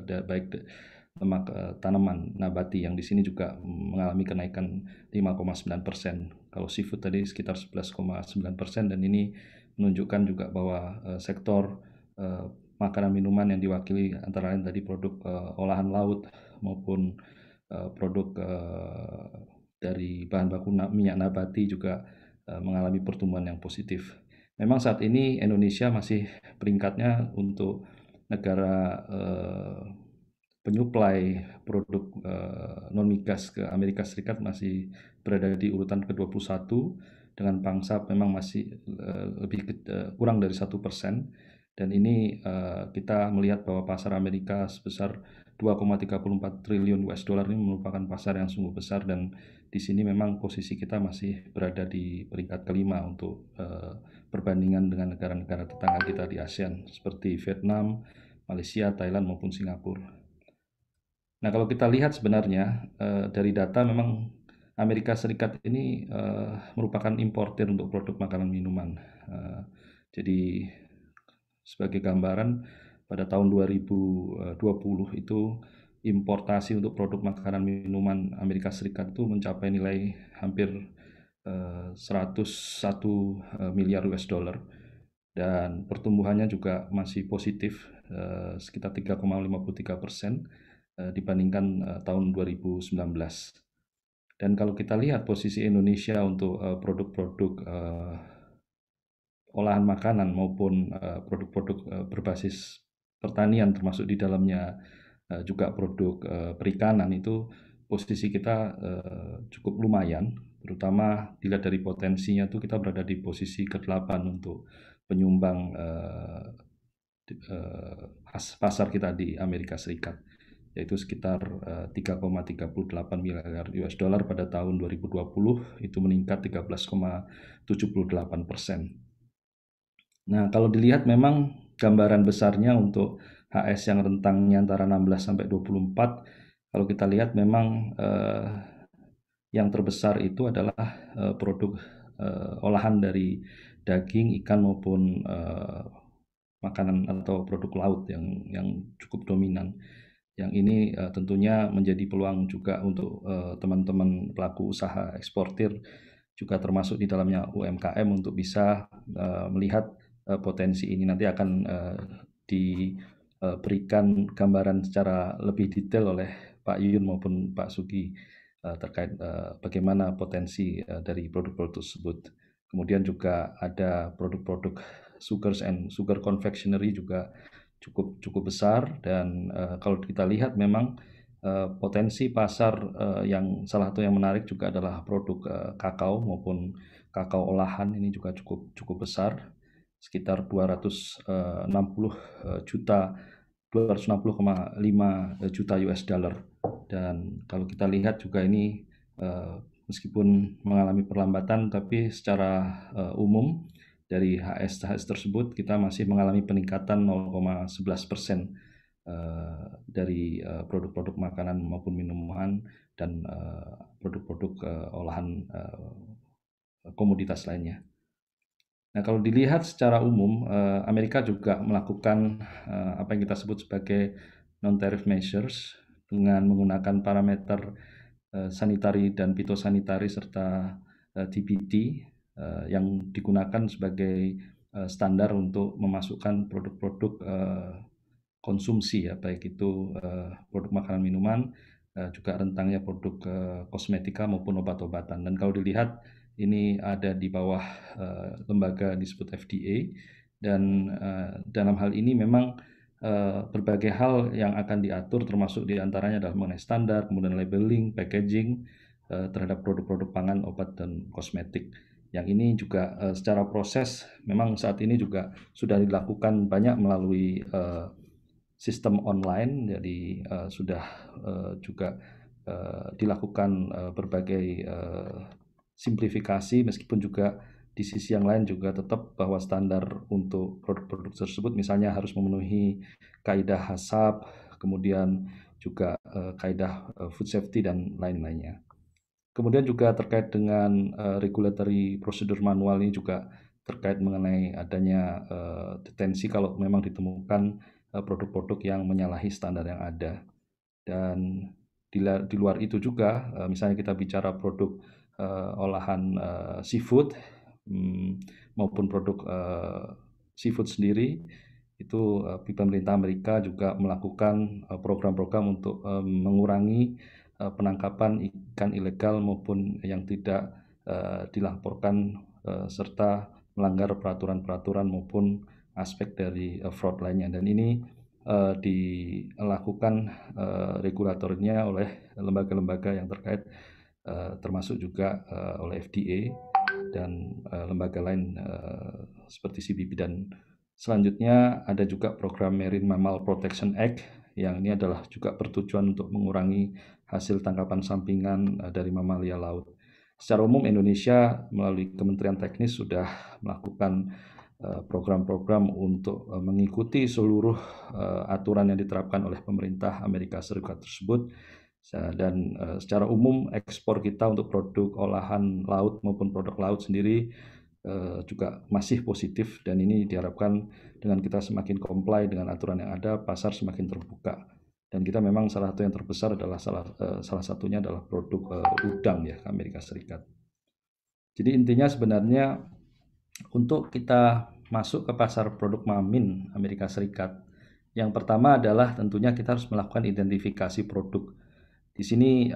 baik lemak tanaman nabati, yang di sini juga mengalami kenaikan 5,9%. Kalau seafood tadi sekitar 11,9%, dan ini menunjukkan juga bahwa sektor makanan minuman yang diwakili antara lain tadi produk olahan laut maupun produk dari bahan baku minyak nabati juga mengalami pertumbuhan yang positif. Memang saat ini Indonesia masih peringkatnya untuk negara penyuplai produk non-migas ke Amerika Serikat masih berada di urutan ke-21, dengan pangsa memang masih kurang dari 1%. Dan ini kita melihat bahwa pasar Amerika sebesar 2,34 triliun US dollar ini merupakan pasar yang sungguh besar, dan di sini memang posisi kita masih berada di peringkat kelima untuk perbandingan dengan negara-negara tetangga kita di ASEAN seperti Vietnam, Malaysia, Thailand maupun Singapura. Nah, kalau kita lihat sebenarnya dari data memang Amerika Serikat ini merupakan importir untuk produk makanan minuman. Jadi sebagai gambaran, pada tahun 2020 itu importasi untuk produk makanan minuman Amerika Serikat itu mencapai nilai hampir 101 miliar US dollar, dan pertumbuhannya juga masih positif sekitar 3,53% dibandingkan tahun 2019. Dan kalau kita lihat posisi Indonesia untuk produk-produk olahan makanan maupun produk-produk berbasis pertanian, termasuk di dalamnya juga produk perikanan, itu posisi kita cukup lumayan, terutama dilihat dari potensinya itu kita berada di posisi ke-8 untuk penyumbang pasar kita di Amerika Serikat, yaitu sekitar 3,38 miliar US dollar pada tahun 2020, itu meningkat 13,78%. Nah, kalau dilihat memang gambaran besarnya untuk HS yang rentangnya antara 16 sampai 24, kalau kita lihat memang yang terbesar itu adalah produk olahan dari daging, ikan maupun makanan atau produk laut yang cukup dominan. Yang ini tentunya menjadi peluang juga untuk teman-teman pelaku usaha eksportir, juga termasuk di dalamnya UMKM, untuk bisa melihat potensi ini. Nanti akan diberikan gambaran secara lebih detail oleh Pak Yuyun maupun Pak Sugi terkait bagaimana potensi dari produk-produk tersebut. Kemudian juga ada produk-produk sugars and sugar confectionery juga cukup besar. Dan kalau kita lihat memang potensi pasar yang salah satu yang menarik juga adalah produk kakao maupun kakao olahan, ini juga cukup besar, sekitar 260,5 juta US dollar. Dan kalau kita lihat juga ini meskipun mengalami perlambatan, tapi secara umum dari HS tersebut kita masih mengalami peningkatan 0,11% dari produk-produk makanan maupun minuman dan produk-produk olahan komoditas lainnya. Nah, kalau dilihat secara umum, Amerika juga melakukan apa yang kita sebut sebagai non-tariff measures dengan menggunakan parameter sanitari dan fitosanitari serta TPD yang digunakan sebagai standar untuk memasukkan produk-produk konsumsi ya, baik itu produk makanan minuman, juga rentangnya produk kosmetika maupun obat-obatan. Dan kalau dilihat ini ada di bawah lembaga disebut FDA, dan dalam hal ini memang berbagai hal yang akan diatur, termasuk diantaranya adalah mengenai standar, kemudian labeling, packaging terhadap produk-produk pangan, obat, dan kosmetik. Yang ini juga secara proses memang saat ini juga sudah dilakukan banyak melalui sistem online, jadi sudah juga dilakukan berbagai simplifikasi, meskipun juga di sisi yang lain juga tetap bahwa standar untuk produk-produk tersebut misalnya harus memenuhi kaidah HACCP, kemudian juga kaidah food safety dan lain-lainnya. Kemudian juga terkait dengan regulatory prosedur manual ini juga terkait mengenai adanya detensi kalau memang ditemukan produk-produk yang menyalahi standar yang ada. Dan di luar itu juga, misalnya kita bicara produk olahan seafood maupun produk seafood sendiri, itu pemerintah Amerika juga melakukan program-program untuk mengurangi penangkapan ikan ilegal maupun yang tidak dilaporkan serta melanggar peraturan-peraturan maupun aspek dari fraud lainnya. Dan ini dilakukan regulatornya oleh lembaga-lembaga yang terkait, termasuk juga oleh FDA dan lembaga lain seperti CBP. Dan selanjutnya ada juga program Marine Mammal Protection Act, yang ini adalah juga bertujuan untuk mengurangi hasil tangkapan sampingan dari mamalia laut. Secara umum Indonesia melalui Kementerian Teknis sudah melakukan program-program untuk mengikuti seluruh aturan yang diterapkan oleh pemerintah Amerika Serikat tersebut. Dan secara umum ekspor kita untuk produk olahan laut maupun produk laut sendiri juga masih positif, dan ini diharapkan dengan kita semakin comply dengan aturan yang ada, pasar semakin terbuka. Dan kita memang salah satu yang terbesar adalah salah satunya adalah produk udang ya, Amerika Serikat. Jadi intinya sebenarnya untuk kita masuk ke pasar produk mamin Amerika Serikat, yang pertama adalah tentunya kita harus melakukan identifikasi produk. Di sini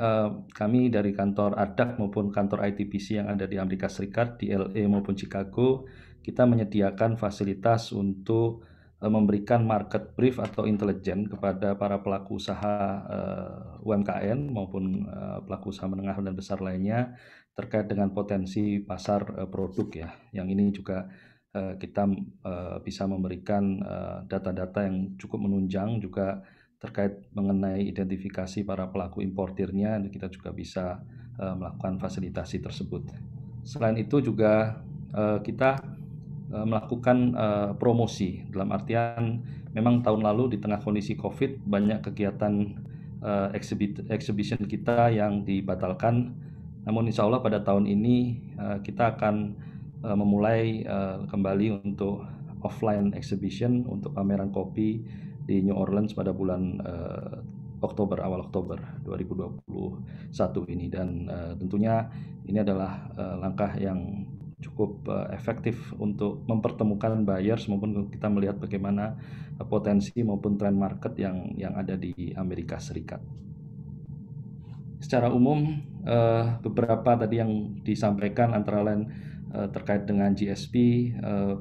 kami dari kantor ADAC maupun kantor ITPC yang ada di Amerika Serikat, di LA maupun Chicago, kita menyediakan fasilitas untuk memberikan market brief atau intelijen kepada para pelaku usaha UMKM maupun pelaku usaha menengah dan besar lainnya terkait dengan potensi pasar produk ya. Yang ini juga kita bisa memberikan data-data yang cukup menunjang, juga terkait mengenai identifikasi para pelaku importirnya, dan kita juga bisa melakukan fasilitasi tersebut. Selain itu juga kita melakukan promosi, dalam artian memang tahun lalu di tengah kondisi COVID banyak kegiatan exhibition kita yang dibatalkan, namun insya Allah pada tahun ini kita akan memulai kembali untuk offline exhibition untuk pameran kopi di New Orleans pada bulan awal Oktober 2021 ini. Dan tentunya ini adalah langkah yang cukup efektif untuk mempertemukan buyers maupun kita melihat bagaimana potensi maupun tren market yang ada di Amerika Serikat. Secara umum beberapa tadi yang disampaikan antara lain terkait dengan GSP,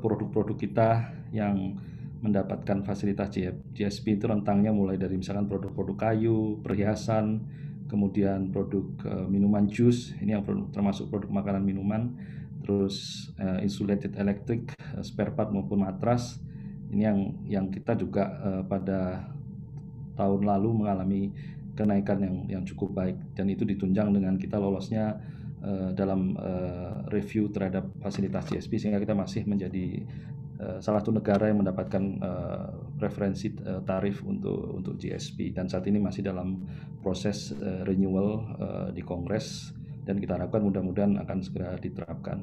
produk-produk kita yang mendapatkan fasilitas GSP itu rentangnya mulai dari misalkan produk-produk kayu, perhiasan, kemudian produk minuman jus, ini yang termasuk produk makanan minuman, terus insulated electric, spare part maupun matras. Ini yang kita juga pada tahun lalu mengalami kenaikan yang cukup baik, dan itu ditunjang dengan kita lolosnya dalam review terhadap fasilitas GSP, sehingga kita masih menjadi salah satu negara yang mendapatkan preferensi tarif untuk GSP, dan saat ini masih dalam proses renewal di Kongres, dan kita harapkan mudah-mudahan akan segera diterapkan.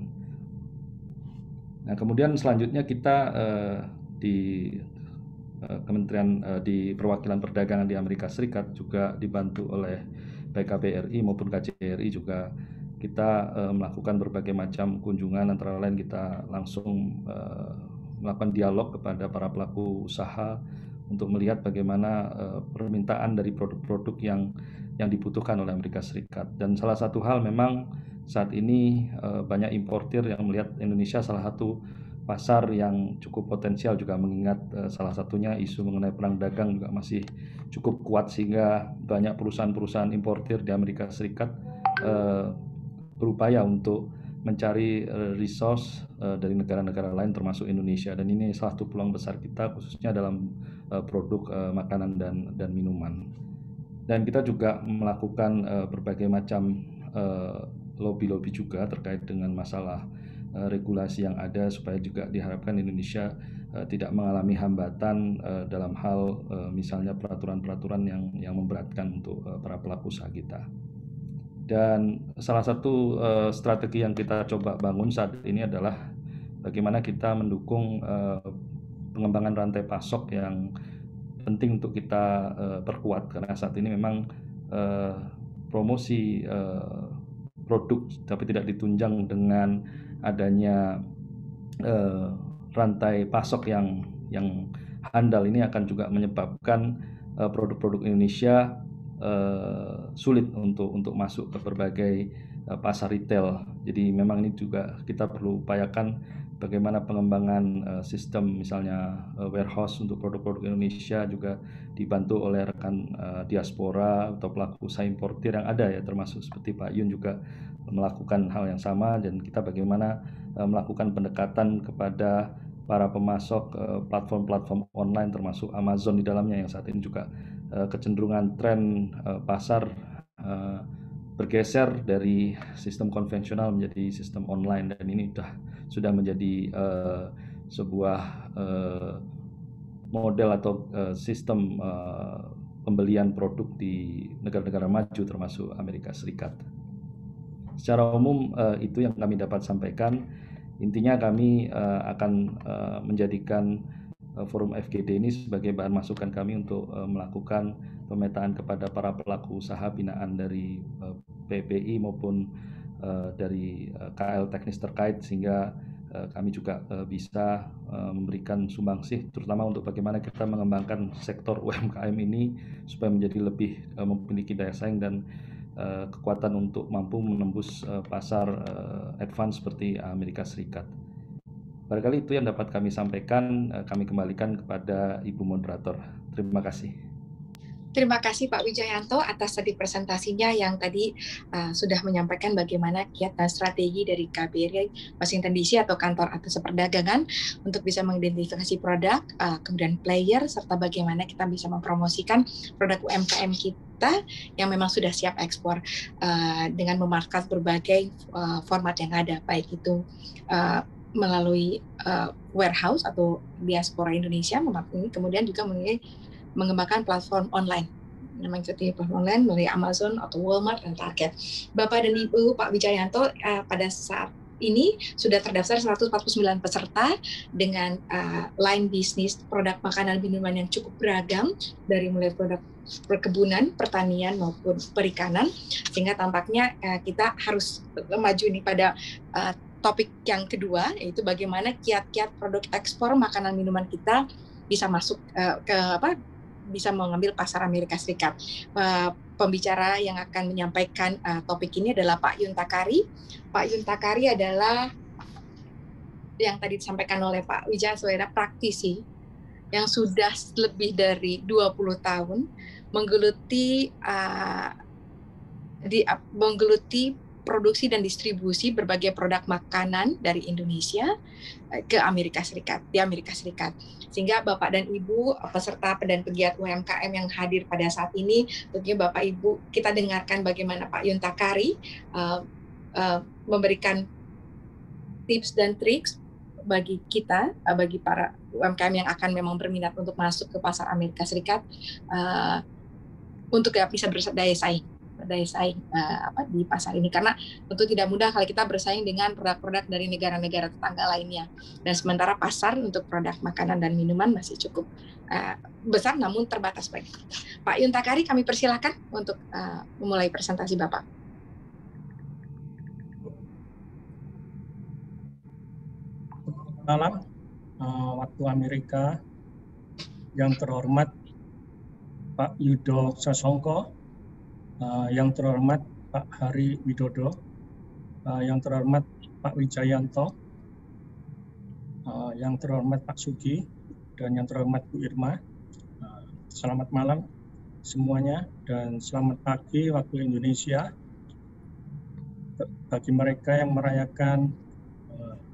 Nah, kemudian selanjutnya kita di Kementerian di Perwakilan Perdagangan di Amerika Serikat juga dibantu oleh baik KBRI maupun KJRI juga kita melakukan berbagai macam kunjungan, antara lain kita langsung melakukan dialog kepada para pelaku usaha untuk melihat bagaimana permintaan dari produk-produk yang dibutuhkan oleh Amerika Serikat. Dan salah satu hal memang saat ini banyak importir yang melihat Indonesia salah satu pasar yang cukup potensial, juga mengingat salah satunya isu mengenai perang dagang juga masih cukup kuat, sehingga banyak perusahaan-perusahaan importir di Amerika Serikat berupaya untuk mencari resource dari negara-negara lain termasuk Indonesia, dan ini salah satu peluang besar kita khususnya dalam produk makanan dan minuman. Dan kita juga melakukan berbagai macam lobby-lobby juga terkait dengan masalah regulasi yang ada, supaya juga diharapkan Indonesia tidak mengalami hambatan dalam hal misalnya peraturan-peraturan yang memberatkan untuk para pelaku usaha kita. Dan salah satu strategi yang kita coba bangun saat ini adalah bagaimana kita mendukung pengembangan rantai pasok yang penting untuk kita perkuat, karena saat ini memang promosi produk tapi tidak ditunjang dengan adanya rantai pasok yang handal, ini akan juga menyebabkan produk-produk Indonesia sulit untuk masuk ke berbagai pasar retail. Jadi memang ini juga kita perlu upayakan bagaimana pengembangan sistem misalnya warehouse untuk produk-produk Indonesia juga dibantu oleh rekan diaspora atau pelaku usaha importir yang ada ya, termasuk seperti Pak Yun juga melakukan hal yang sama, dan kita bagaimana melakukan pendekatan kepada para pemasok platform-platform online termasuk Amazon di dalamnya, yang saat ini juga kecenderungan tren pasar bergeser dari sistem konvensional menjadi sistem online, dan ini sudah menjadi sebuah model atau sistem pembelian produk di negara-negara maju termasuk Amerika Serikat. Secara umum itu yang kami dapat sampaikan. Intinya kami akan menjadikan forum FGD ini sebagai bahan masukan kami untuk melakukan pemetaan kepada para pelaku usaha binaan dari PPI maupun dari KL teknis terkait, sehingga kami juga bisa memberikan sumbangsih terutama untuk bagaimana kita mengembangkan sektor UMKM ini supaya menjadi lebih memiliki daya saing dan kekuatan untuk mampu menembus pasar advance seperti Amerika Serikat. Barangkali itu yang dapat kami sampaikan. Kami kembalikan kepada Ibu Moderator. Terima kasih. Terima kasih Pak Wijayanto atas tadi presentasinya yang tadi sudah menyampaikan bagaimana kiat dan strategi dari KBRI Washington DC atau kantor atas perdagangan untuk bisa mengidentifikasi produk, kemudian player, serta bagaimana kita bisa mempromosikan produk UMKM kita yang memang sudah siap ekspor dengan memanfaatkan berbagai format yang ada, baik itu melalui warehouse atau diaspora Indonesia, kemudian juga mengembangkan platform online, namanya seperti platform online melalui Amazon atau Walmart dan Target. Bapak dan Ibu Pak Wijayanto pada saat ini sudah terdaftar 149 peserta dengan line bisnis produk makanan minuman yang cukup beragam, dari mulai produk perkebunan, pertanian maupun perikanan, sehingga tampaknya kita harus maju nih pada topik yang kedua, yaitu bagaimana kiat-kiat produk ekspor makanan minuman kita bisa masuk bisa mengambil pasar Amerika Serikat. Pembicara yang akan menyampaikan topik ini adalah Pak Yun Takari. Pak Yun Takari adalah yang tadi disampaikan oleh Pak Wijaya, praktisi yang sudah lebih dari 20 tahun menggeluti produksi dan distribusi berbagai produk makanan dari Indonesia ke Amerika Serikat, di Amerika Serikat. Sehingga Bapak dan Ibu peserta dan pegiat UMKM yang hadir pada saat ini, tentunya Bapak Ibu kita dengarkan bagaimana Pak Yun Takari memberikan tips dan triks bagi kita, bagi para UMKM yang akan memang berminat untuk masuk ke pasar Amerika Serikat, untuk bisa berdaya saing di pasar ini, karena tentu tidak mudah kalau kita bersaing dengan produk-produk dari negara-negara tetangga lainnya, dan sementara pasar untuk produk makanan dan minuman masih cukup besar namun terbatas bagi kita. Pak Yuntakari, kami persilahkan untuk memulai presentasi Bapak. Malam waktu Amerika, yang terhormat Pak Yudo Sasongko, yang terhormat Pak Hari Widodo, yang terhormat Pak Wijayanto, yang terhormat Pak Sugi, dan yang terhormat Bu Irma. Selamat malam semuanya dan selamat pagi waktu Indonesia. Bagi mereka yang merayakan,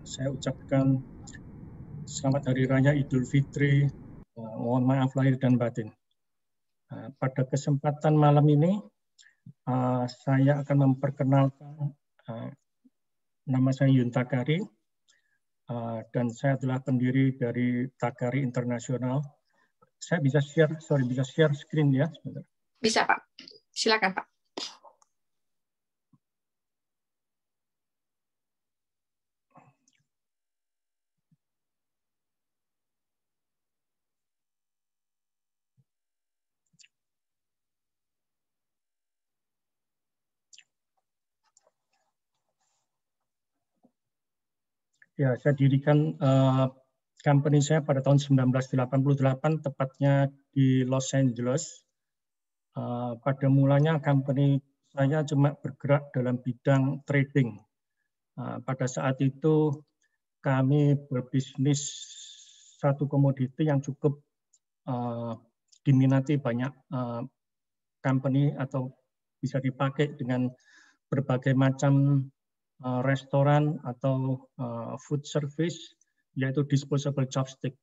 saya ucapkan selamat Hari Raya Idul Fitri, mohon maaf lahir dan batin. Pada kesempatan malam ini, saya akan memperkenalkan nama saya Yuntakari, dan saya adalah pendiri dari Takari Internasional. Saya bisa share screen ya? Sebentar. Bisa Pak, silakan Pak. Ya, saya dirikan company saya pada tahun 1988, tepatnya di Los Angeles. Pada mulanya company saya cuma bergerak dalam bidang trading. Pada saat itu kami berbisnis satu komoditi yang cukup diminati banyak company atau bisa dipakai dengan berbagai macam restoran atau food service, yaitu disposable chopstick.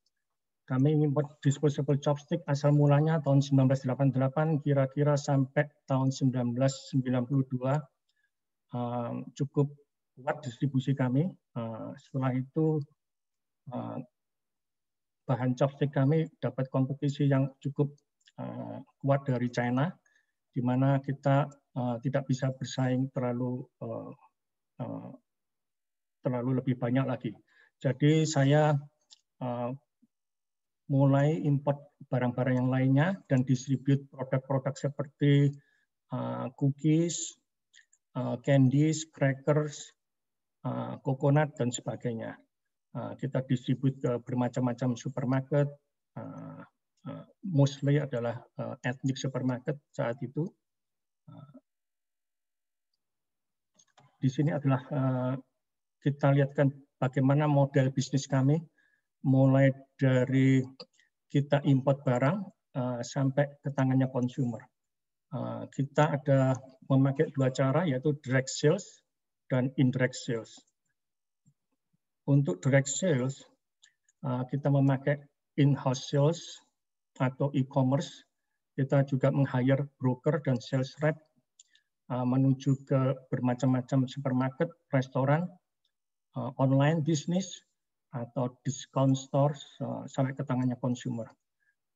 Kami import disposable chopstick asal mulanya tahun 1988, kira-kira sampai tahun 1992 cukup kuat distribusi kami. Setelah itu bahan chopstick kami dapat kompetisi yang cukup kuat dari China, di mana kita tidak bisa bersaing terlalu lebih banyak lagi. Jadi saya mulai import barang-barang yang lainnya dan distribute produk-produk seperti cookies, candies, crackers, coconut, dan sebagainya. Kita distribute ke bermacam-macam supermarket, mostly adalah ethnic supermarket saat itu. Di sini adalah kita lihatkan bagaimana model bisnis kami, mulai dari kita import barang sampai ke tangannya konsumer. Kita ada memakai dua cara, yaitu direct sales dan indirect sales. Untuk direct sales, kita memakai in-house sales atau e-commerce. Kita juga meng-hire broker dan sales rep menuju ke bermacam-macam supermarket, restoran, online business, atau discount stores sampai ke tangannya consumer.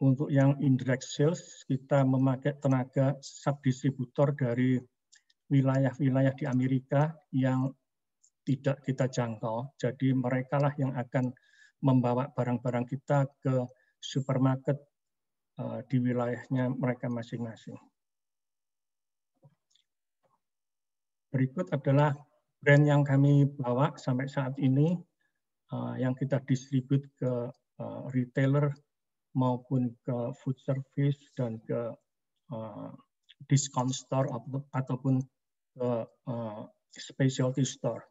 Untuk yang indirect sales, kita memakai tenaga subdistributor dari wilayah-wilayah di Amerika yang tidak kita jangkau. Jadi mereka lah yang akan membawa barang-barang kita ke supermarket di wilayahnya mereka masing-masing. Berikut adalah brand yang kami bawa sampai saat ini, yang kita distribute ke retailer maupun ke food service dan ke discount store ataupun ke specialty store.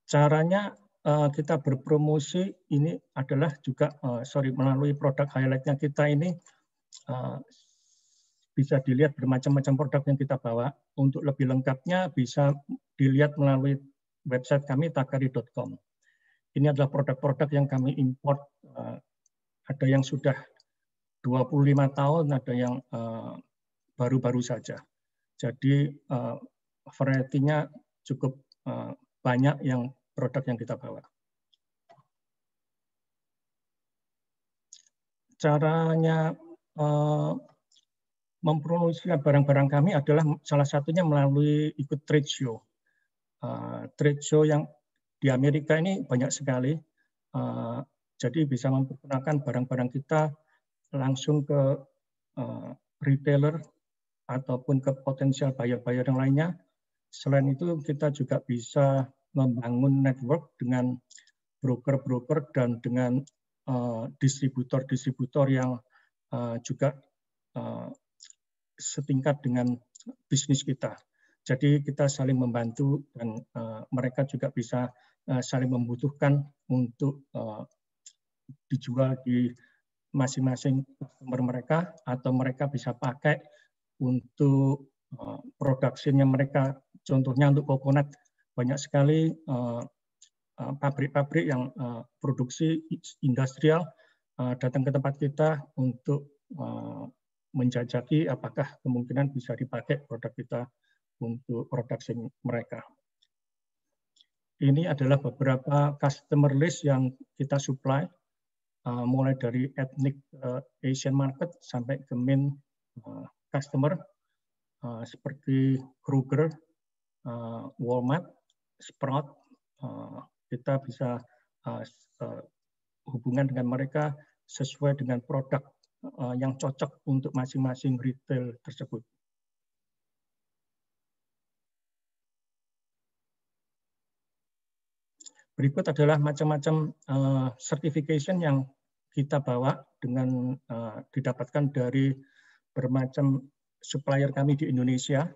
Caranya kita berpromosi ini adalah juga melalui produk highlight-nya kita ini. Bisa dilihat bermacam-macam produk yang kita bawa. Untuk lebih lengkapnya bisa dilihat melalui website kami takari.com. Ini adalah produk-produk yang kami import. Ada yang sudah 25 tahun, ada yang baru-baru saja. Jadi variety-nya cukup banyak yang produk yang kita bawa. Caranya mempromosikan barang-barang kami adalah salah satunya melalui ikut trade show. Trade show yang di Amerika ini banyak sekali, jadi bisa memperkenalkan barang-barang kita langsung ke retailer ataupun ke potensial buyer-buyer yang lainnya. Selain itu kita juga bisa membangun network dengan broker-broker dan dengan distributor-distributor yang juga setingkat dengan bisnis kita. Jadi kita saling membantu dan mereka juga bisa saling membutuhkan untuk dijual di masing-masing customer mereka, atau mereka bisa pakai untuk produksinya mereka. Contohnya untuk coconut, banyak sekali pabrik-pabrik yang produksi industrial datang ke tempat kita untuk menjajaki apakah kemungkinan bisa dipakai produk kita untuk produksi mereka. Ini adalah beberapa customer list yang kita supply, mulai dari ethnic Asian market sampai ke main customer seperti Kroger, Walmart, Sprout. Kita bisa hubungan dengan mereka sesuai dengan produk yang cocok untuk masing-masing retail tersebut. Berikut adalah macam-macam certification yang kita bawa dengan didapatkan dari bermacam supplier kami di Indonesia.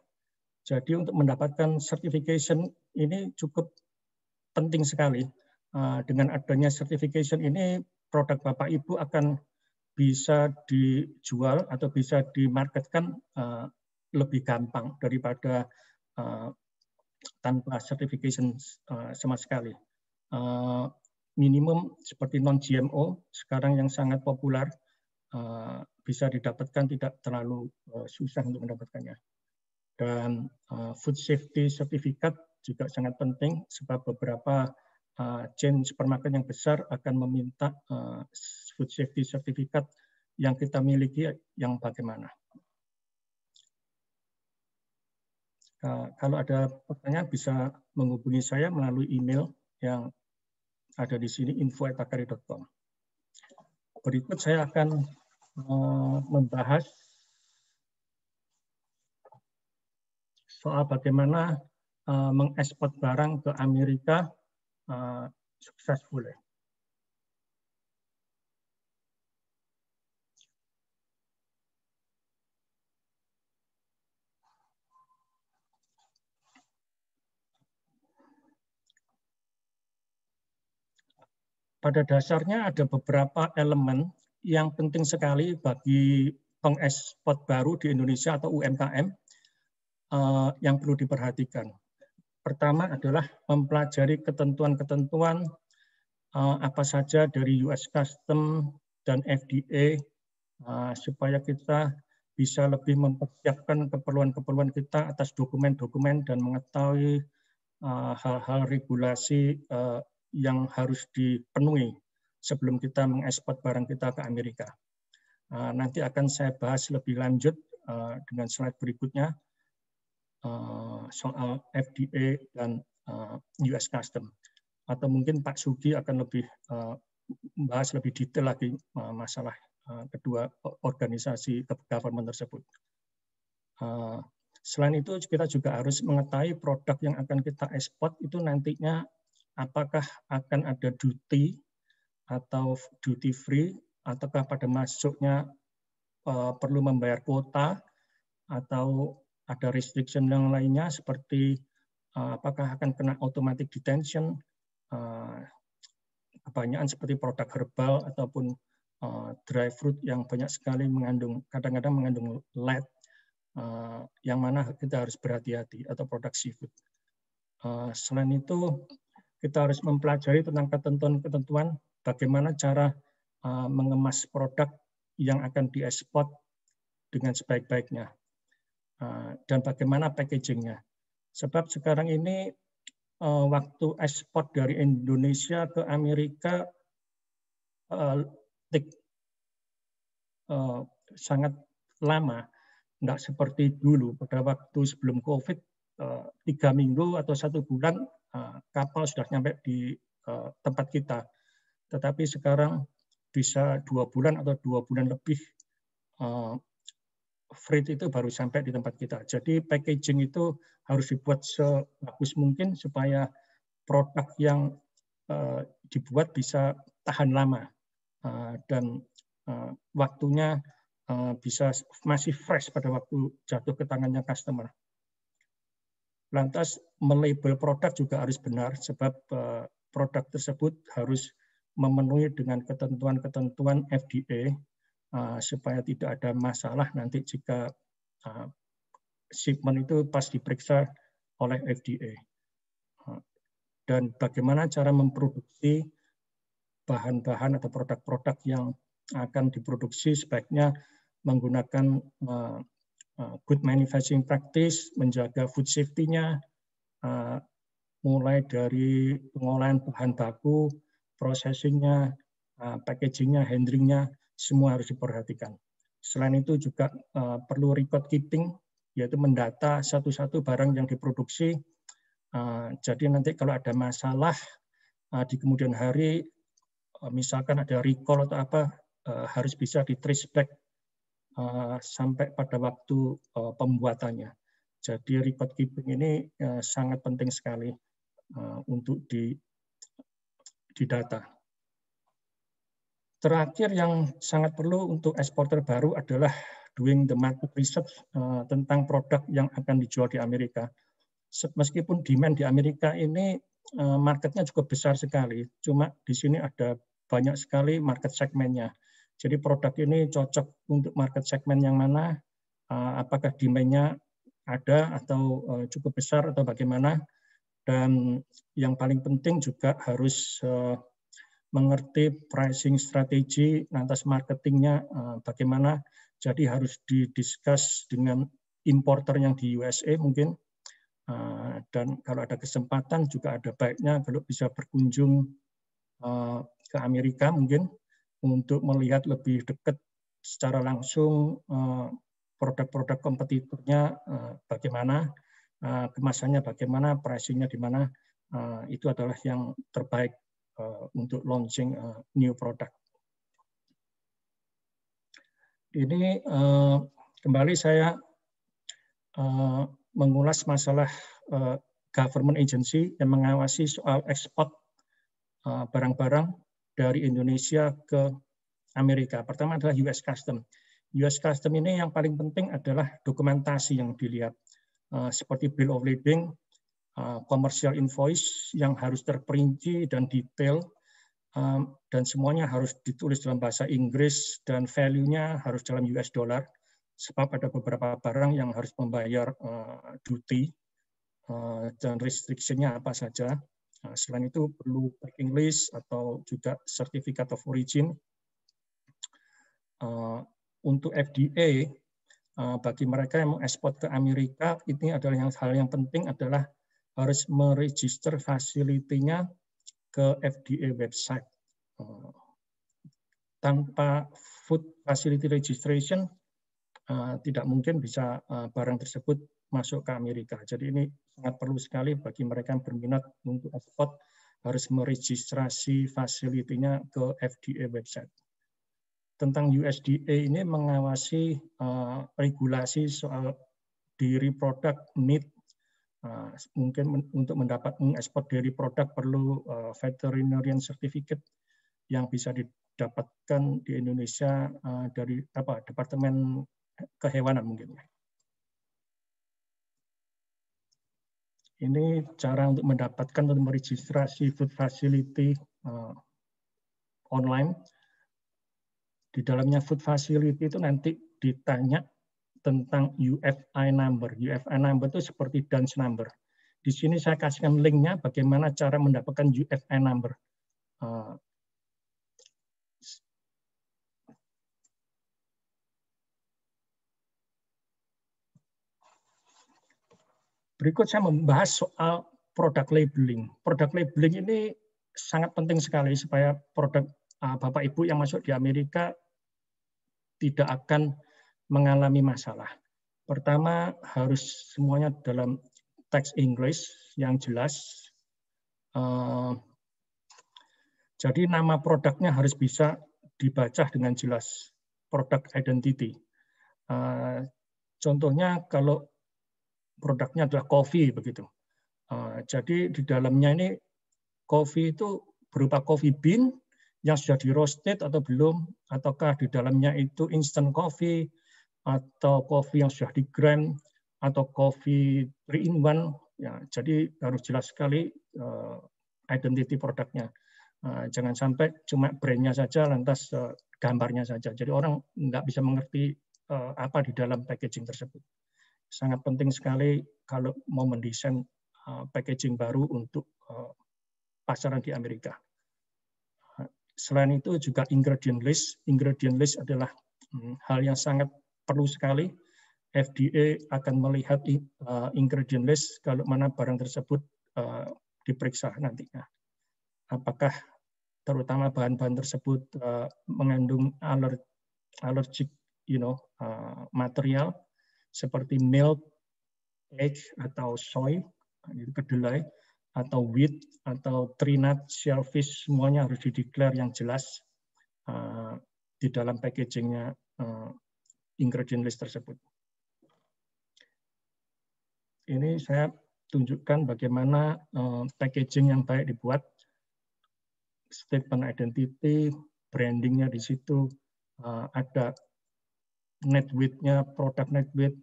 Jadi untuk mendapatkan certification ini cukup penting sekali. Dengan adanya certification ini, produk Bapak Ibu akan bisa dijual atau bisa dimarketkan lebih gampang daripada tanpa certification sama sekali. Minimum seperti non-GMO sekarang yang sangat populer bisa didapatkan, tidak terlalu susah untuk mendapatkannya. Dan food safety certificate juga sangat penting sebab beberapa chain supermarket yang besar akan meminta food safety certificate yang kita miliki yang bagaimana. Kalau ada pertanyaan bisa menghubungi saya melalui email yang ada di sini, info@takari.com. Berikut saya akan membahas soal bagaimana mengekspor barang ke Amerika successful. Pada dasarnya ada beberapa elemen yang penting sekali bagi pengekspor baru di Indonesia atau UMKM yang perlu diperhatikan. Pertama adalah mempelajari ketentuan-ketentuan apa saja dari US Custom dan FDA supaya kita bisa lebih mempersiapkan keperluan-keperluan kita atas dokumen-dokumen dan mengetahui hal-hal regulasi yang harus dipenuhi sebelum kita mengekspor barang kita ke Amerika. Nanti akan saya bahas lebih lanjut dengan slide berikutnya soal FDA dan US Custom. Atau mungkin Pak Sugi akan lebih membahas lebih detail lagi masalah kedua organisasi government tersebut. Selain itu kita juga harus mengetahui produk yang akan kita ekspor itu nantinya apakah akan ada duty atau duty free, ataukah pada masuknya perlu membayar kuota, atau ada restriction yang lainnya seperti apakah akan kena automatic detention, kebanyakan seperti produk herbal ataupun dry fruit yang banyak sekali kadang-kadang mengandung lead, yang mana kita harus berhati-hati, atau produk seafood. Selain itu, kita harus mempelajari tentang ketentuan-ketentuan bagaimana cara mengemas produk yang akan diekspor dengan sebaik-baiknya dan bagaimana packagingnya. Sebab sekarang ini waktu ekspor dari Indonesia ke Amerika sangat lama, nggak seperti dulu pada waktu sebelum COVID 3 minggu atau 1 bulan kapal sudah nyampe di tempat kita. Tetapi sekarang bisa 2 bulan atau 2 bulan lebih freight itu baru sampai di tempat kita. Jadi packaging itu harus dibuat sebagus mungkin supaya produk yang dibuat bisa tahan lama dan waktunya bisa masih fresh pada waktu jatuh ke tangannya customer. Lantas melabel produk juga harus benar sebab produk tersebut harus memenuhi dengan ketentuan-ketentuan FDA supaya tidak ada masalah nanti jika shipment itu pas diperiksa oleh FDA. Dan bagaimana cara memproduksi bahan-bahan atau produk-produk yang akan diproduksi sebaiknya menggunakan good manufacturing practice, menjaga food safety-nya, mulai dari pengolahan bahan baku, processing-nya, packaging-nya, handling-nya, semua harus diperhatikan. Selain itu juga perlu record keeping, yaitu mendata satu-satu barang yang diproduksi. Jadi nanti kalau ada masalah di kemudian hari, misalkan ada recall atau apa, harus bisa di-trace back sampai pada waktu pembuatannya. Jadi record keeping ini sangat penting sekali untuk didata. Terakhir yang sangat perlu untuk eksporter baru adalah doing the market research tentang produk yang akan dijual di Amerika. Meskipun demand di Amerika ini marketnya cukup besar sekali, cuma di sini ada banyak sekali market segmennya. Jadi produk ini cocok untuk market segmen yang mana, apakah demand-nya ada atau cukup besar atau bagaimana. Dan yang paling penting juga harus mengerti pricing strategi, lantas marketingnya bagaimana. Jadi harus didiskus dengan importer yang di USA mungkin. Dan kalau ada kesempatan juga ada baiknya kalau bisa berkunjung ke Amerika mungkin untuk melihat lebih dekat secara langsung produk-produk kompetitornya bagaimana, kemasannya bagaimana, pricing-nya di mana, itu adalah yang terbaik untuk launching new product. Ini kembali saya mengulas masalah government agency yang mengawasi soal ekspor barang-barang dari Indonesia ke Amerika. Pertama adalah US Custom. US Custom ini yang paling penting adalah dokumentasi yang dilihat. Seperti bill of lading, commercial invoice yang harus terperinci dan detail, dan semuanya harus ditulis dalam bahasa Inggris dan value-nya harus dalam US dollar, sebab ada beberapa barang yang harus membayar duty dan restriction-nya apa saja. Selain itu perlu packing list atau juga certificate of origin. Untuk FDA, bagi mereka yang mengekspor ke Amerika, ini adalah hal yang penting adalah harus meregister facility-nya ke FDA website. Tanpa food facility registration, tidak mungkin bisa barang tersebut masuk ke Amerika. Jadi ini sangat perlu sekali bagi mereka yang berminat untuk ekspor, harus meregistrasi facility-nya ke FDA website. Tentang USDA ini mengawasi regulasi soal dairy product meat. Mungkin untuk mendapat mengekspor dairy product perlu veterinarian certificate yang bisa didapatkan di Indonesia dari Departemen Kehewanan mungkin. Ini cara untuk mendapatkan atau meregistrasi food facility online. Di dalamnya food facility itu nanti ditanya tentang UFI number. UFI number itu seperti DUNS number. Di sini saya kasihkan linknya bagaimana cara mendapatkan UFI number. Berikut saya membahas soal product labeling. Product labeling ini sangat penting sekali supaya produk Bapak Ibu yang masuk di Amerika tidak akan mengalami masalah. Pertama, harus semuanya dalam teks English yang jelas. Jadi nama produknya harus bisa dibaca dengan jelas, product identity. Contohnya kalau produknya adalah coffee begitu. Jadi di dalamnya ini coffee itu berupa coffee bean yang sudah di roasted atau belum, ataukah di dalamnya itu instant coffee atau coffee yang sudah di grind atau coffee 3-in-1. Ya, jadi harus jelas sekali identity produknya. Jangan sampai cuma brandnya saja, lantas gambarnya saja. Jadi orang nggak bisa mengerti apa di dalam packaging tersebut. Sangat penting sekali kalau mau mendesain packaging baru untuk pasaran di Amerika. Selain itu juga ingredient list. Ingredient list adalah hal yang sangat perlu sekali. FDA akan melihat ingredient list kalau mana barang tersebut diperiksa nantinya. Apakah terutama bahan-bahan tersebut mengandung allergic material seperti milk, egg atau soy, kedelai, atau wheat atau tree nut, shellfish, semuanya harus dideklar yang jelas di dalam packagingnya ingredient list tersebut. Ini saya tunjukkan bagaimana packaging yang baik dibuat, statement identity, brandingnya di situ, ada net weight-nya, product net weight,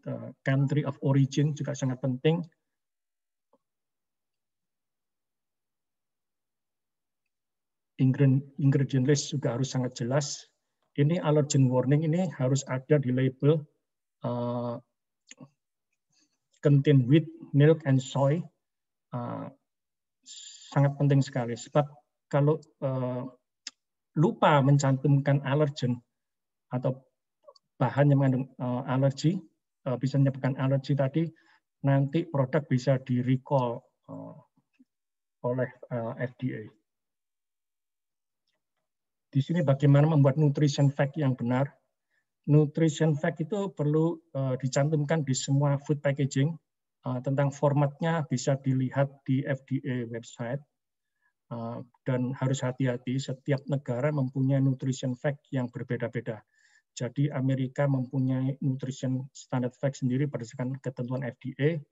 country of origin juga sangat penting. Ingredient list juga harus sangat jelas. Ini allergen warning ini harus ada di label contain wheat, milk, and soy. Sangat penting sekali. Sebab kalau lupa mencantumkan allergen atau bahan yang mengandung alergi, bisa menyebabkan alergi tadi, nanti produk bisa di-recall oleh FDA. Di sini bagaimana membuat nutrition fact yang benar. Nutrition fact itu perlu dicantumkan di semua food packaging. Tentang formatnya bisa dilihat di FDA website. Dan harus hati-hati, setiap negara mempunyai nutrition fact yang berbeda-beda. Jadi Amerika mempunyai nutrition standard fact sendiri berdasarkan ketentuan FDA,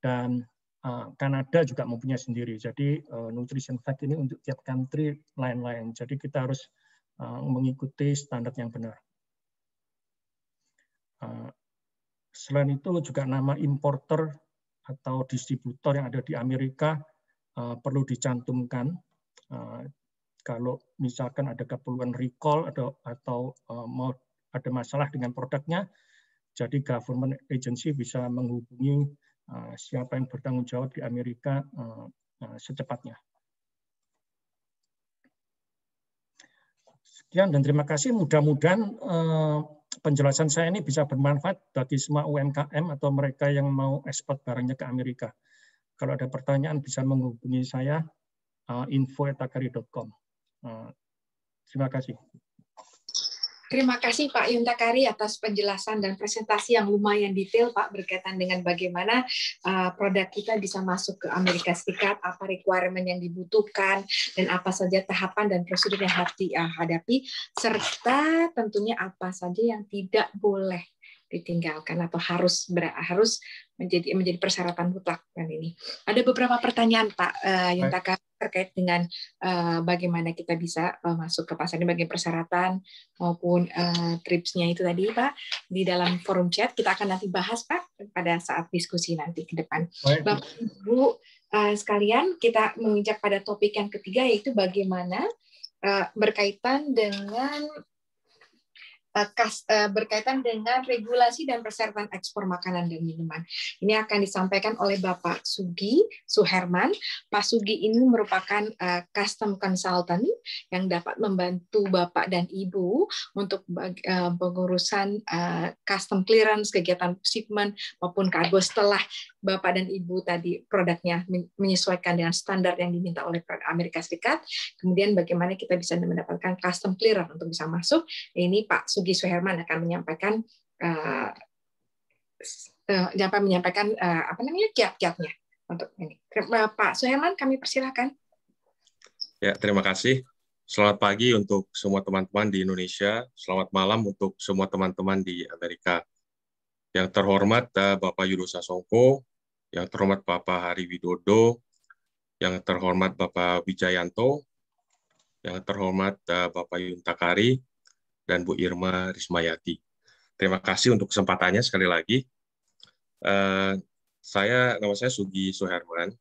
dan Kanada juga mempunyai sendiri. Jadi nutrition fact ini untuk tiap country lain-lain. Jadi kita harus mengikuti standar yang benar. Selain itu juga nama importer atau distributor yang ada di Amerika perlu dicantumkan. Kalau misalkan ada keperluan recall atau mau ada masalah dengan produknya, jadi government agency bisa menghubungi siapa yang bertanggung jawab di Amerika secepatnya. Sekian dan terima kasih. Mudah-mudahan penjelasan saya ini bisa bermanfaat bagi semua UMKM atau mereka yang mau ekspor barangnya ke Amerika. Kalau ada pertanyaan bisa menghubungi saya info@takari.com. Terima kasih. Terima kasih Pak Yuntakari atas penjelasan dan presentasi yang lumayan detail Pak berkaitan dengan bagaimana produk kita bisa masuk ke Amerika Serikat, apa requirement yang dibutuhkan, dan apa saja tahapan dan prosedur yang harus dihadapi, serta tentunya apa saja yang tidak boleh ditinggalkan atau harus menjadi persyaratan mutlak kan ini. Ada beberapa pertanyaan Pak Yuntakari terkait dengan bagaimana kita bisa masuk ke pasar ini, bagian persyaratan maupun tripsnya itu tadi Pak, di dalam forum chat kita akan nanti bahas Pak pada saat diskusi nanti ke depan. Bapak Ibu sekalian, kita menginjak pada topik yang ketiga, yaitu bagaimana berkaitan dengan berkaitan dengan regulasi dan persyaratan ekspor makanan dan minuman. Ini akan disampaikan oleh Bapak Sugi Suherman. Pak Sugi ini merupakan custom consultant yang dapat membantu Bapak dan Ibu untuk pengurusan custom clearance, kegiatan shipment maupun kargo setelah Bapak dan Ibu tadi produknya menyesuaikan dengan standar yang diminta oleh Amerika Serikat. Kemudian bagaimana kita bisa mendapatkan custom clearance untuk bisa masuk. Ini Pak Sugi Suherman akan menyampaikan kiat-kiatnya untuk ini. Pak Suherman, kami persilahkan. Ya, terima kasih. Selamat pagi untuk semua teman-teman di Indonesia. Selamat malam untuk semua teman-teman di Amerika. Yang terhormat Bapak Yudo Sasongko, yang terhormat Bapak Hari Widodo, yang terhormat Bapak Wijayanto, yang terhormat Bapak Yuntakari, dan Bu Irma Rismayati. Terima kasih untuk kesempatannya sekali lagi. Nama saya Sugi Suherman.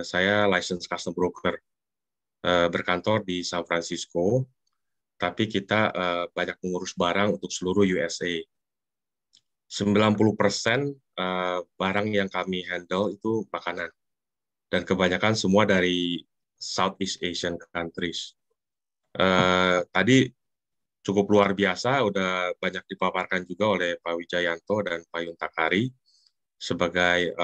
Saya licensed custom broker, berkantor di San Francisco, tapi kita banyak mengurus barang untuk seluruh USA. 90% barang yang kami handle itu makanan, dan kebanyakan semua dari Southeast Asian countries. Tadi cukup luar biasa, udah banyak dipaparkan juga oleh Pak Wijayanto dan Pak Yuntakari sebagai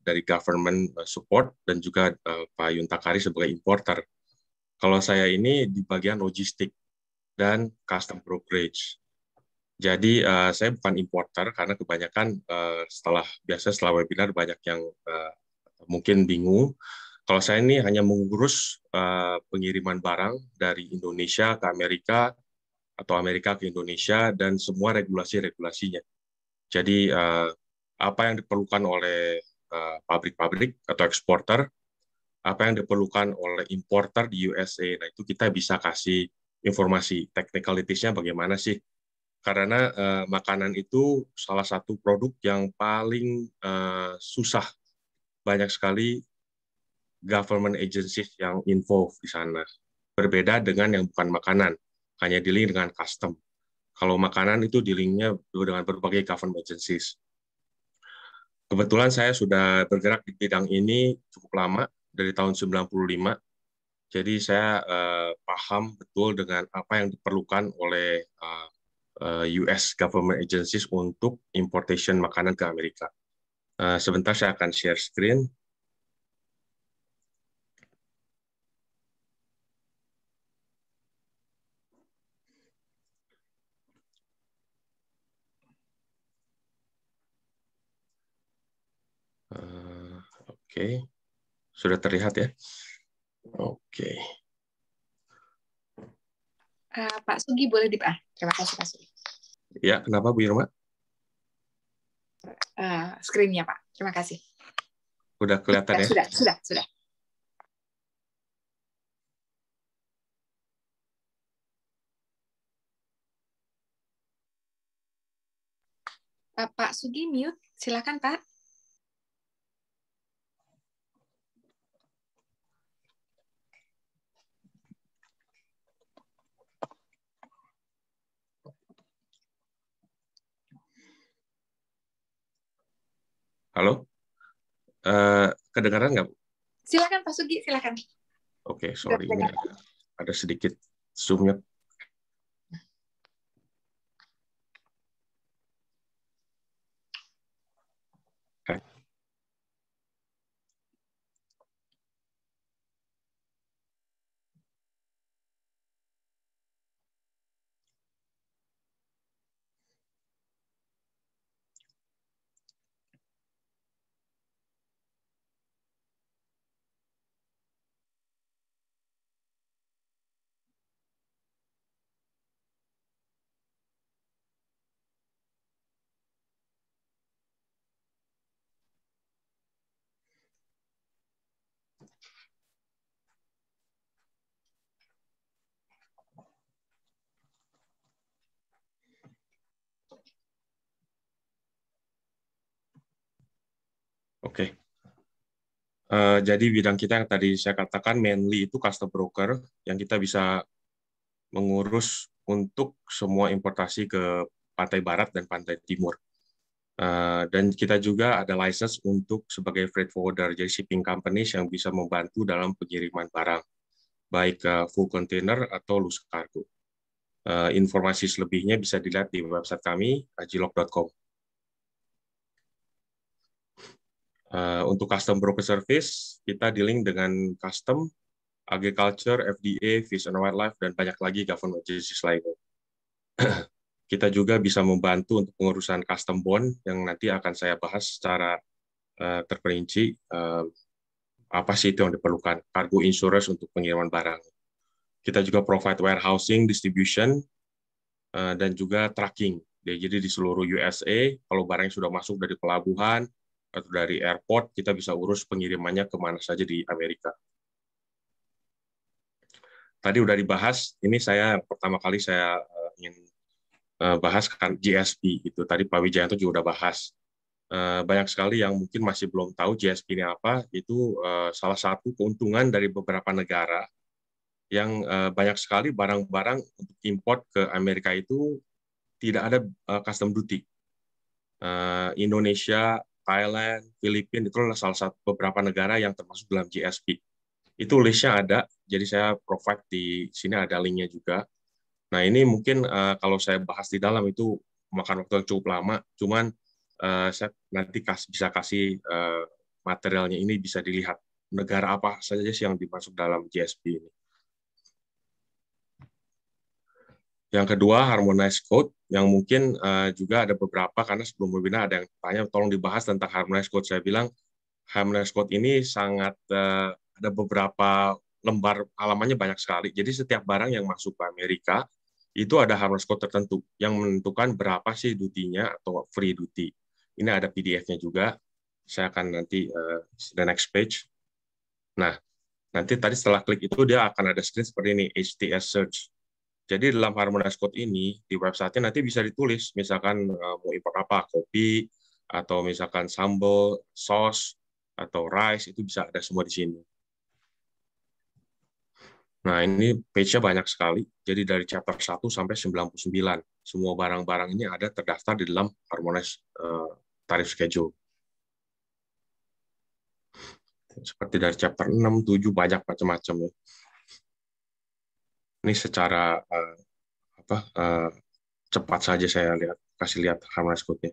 dari government support, dan juga Pak Yuntakari sebagai importer. Kalau saya ini di bagian logistik dan custom brokerage. Jadi saya bukan importer, karena kebanyakan setelah webinar banyak yang mungkin bingung. Kalau saya ini hanya mengurus pengiriman barang dari Indonesia ke Amerika, atau Amerika ke Indonesia, dan semua regulasi-regulasinya. Jadi apa yang diperlukan oleh pabrik-pabrik atau eksporter, apa yang diperlukan oleh importer di USA, nah itu kita bisa kasih informasi technicalities-nya bagaimana sih. Karena makanan itu salah satu produk yang paling susah. Banyak sekali government agencies yang involved di sana. Berbeda dengan yang bukan makanan, hanya dealing dengan custom. Kalau makanan itu dealingnya dengan berbagai government agencies. Kebetulan saya sudah bergerak di bidang ini cukup lama, dari tahun 95. Jadi saya paham betul dengan apa yang diperlukan oleh US government agencies untuk importation makanan ke Amerika. Sebentar saya akan share screen. Oke, sudah terlihat ya? Oke. Pak Sugi boleh terima kasih Pak Sugi. Ya, kenapa Bu Irma? Screen-nya Pak, terima kasih. Sudah kelihatan ya? Sudah. Pak Sugi mute, silakan Pak. Halo? Kedengaran nggak, Bu? Silakan Pak Sugi, silakan. Oke, sorry, ini ada sedikit zoom-nya. Oke. Jadi bidang kita yang tadi saya katakan mainly itu custom broker, yang kita bisa mengurus untuk semua importasi ke pantai barat dan pantai timur. Dan kita juga ada license untuk sebagai freight forwarder, jadi shipping companies yang bisa membantu dalam pengiriman barang, baik full container atau loose cargo. Informasi selebihnya bisa dilihat di website kami, ajilog.com. Untuk custom broker service, kita dealing dengan custom, agriculture, FDA, fish and wildlife, dan banyak lagi government agencies lainnya. Kita juga bisa membantu untuk pengurusan custom bond yang nanti akan saya bahas secara terperinci. Apa sih itu yang diperlukan? Cargo insurance untuk pengiriman barang. Kita juga provide warehousing, distribution, dan juga tracking. Jadi di seluruh USA, kalau barang sudah masuk dari pelabuhan atau dari airport, kita bisa urus pengirimannya kemana saja di Amerika. Tadi udah dibahas, ini pertama kali saya ingin bahas kan GSP itu. Tadi Pak Wijayanto juga udah bahas. Banyak sekali yang mungkin masih belum tahu GSP ini apa. Itu salah satu keuntungan dari beberapa negara yang banyak sekali barang-barang untuk import ke Amerika itu tidak ada custom duty. Indonesia, Thailand, Filipina itu adalah salah satu beberapa negara yang termasuk dalam GSP. Itu listnya ada, jadi saya provide di sini ada linknya juga. Nah ini mungkin kalau saya bahas di dalam itu makan waktu yang cukup lama, cuman saya nanti bisa kasih materialnya, ini bisa dilihat negara apa saja sih yang dimasuk dalam GSP ini. Yang kedua, harmonized code, yang mungkin juga ada beberapa, karena sebelum webinar ada yang tanya, tolong dibahas tentang harmonized code. Saya bilang, harmonized code ini sangat, ada beberapa lembar halamannya banyak sekali. Jadi setiap barang yang masuk ke Amerika, itu ada harmonized code tertentu, yang menentukan berapa sih duty-nya atau free duty. Ini ada PDF-nya juga, saya akan nanti, the next page. Nah, nanti tadi setelah klik itu, dia akan ada screen seperti ini, HTS search. Jadi dalam harmonized code ini, di website-nya nanti bisa ditulis, misalkan mau import apa, kopi, atau misalkan sambal, sauce, atau rice, itu bisa ada semua di sini. Nah, ini page-nya banyak sekali, jadi dari chapter 1 sampai 99, semua barang-barang ini ada terdaftar di dalam harmonized tarif schedule. Seperti dari chapter 6, 7, banyak macam-macam ya. Ini secara cepat saja saya kasih lihat harmonized code-nya.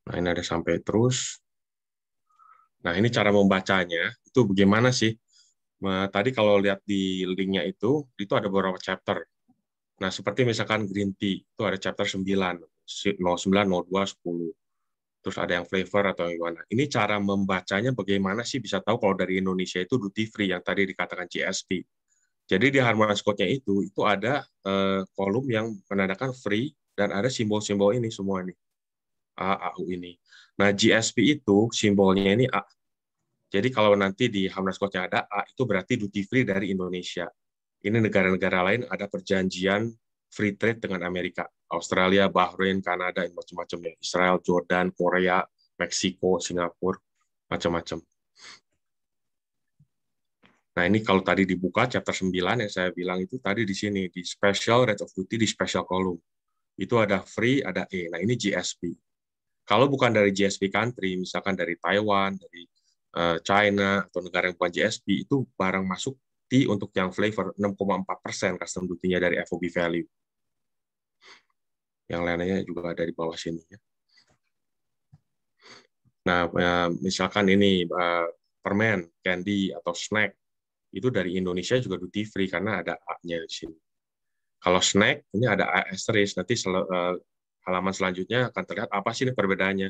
Nah, ini ada sampai terus. Nah, ini cara membacanya, itu bagaimana sih? Tadi kalau lihat di linknya itu ada beberapa chapter. Nah, seperti misalkan green tea, itu ada chapter 9, 09, 02, 10. Terus ada yang flavor atau gimana. Ini cara membacanya bagaimana sih bisa tahu kalau dari Indonesia itu duty free, yang tadi dikatakan GSP. Jadi di harmonized code-nya itu ada kolom yang menandakan free, dan ada simbol-simbol ini semua nih. A, AU ini. Nah, GSP itu simbolnya ini A. Jadi kalau nanti di harmonized code-nya ada A, itu berarti duty free dari Indonesia. Ini negara-negara lain ada perjanjian free trade dengan Amerika. Australia, Bahrain, Kanada, macam-macam ya. Israel, Jordan, Korea, Meksiko, Singapura, macam-macam. Nah, ini kalau tadi dibuka chapter 9 yang saya bilang itu tadi di sini, di special rate of duty di special column. Itu ada free, ada E. Nah, ini GSP. Kalau bukan dari GSP country, misalkan dari Taiwan, dari China, atau negara yang bukan GSP, itu barang masuk tea untuk yang flavor 6,4% custom duty-nya dari FOB value. Yang lainnya juga ada di bawah sini. Nah, misalkan ini permen, candy, atau snack, itu dari Indonesia juga duty free karena ada A-nya di sini. Kalau snack, ini ada asterisk. Nanti halaman selanjutnya akan terlihat apa sih ini perbedaannya.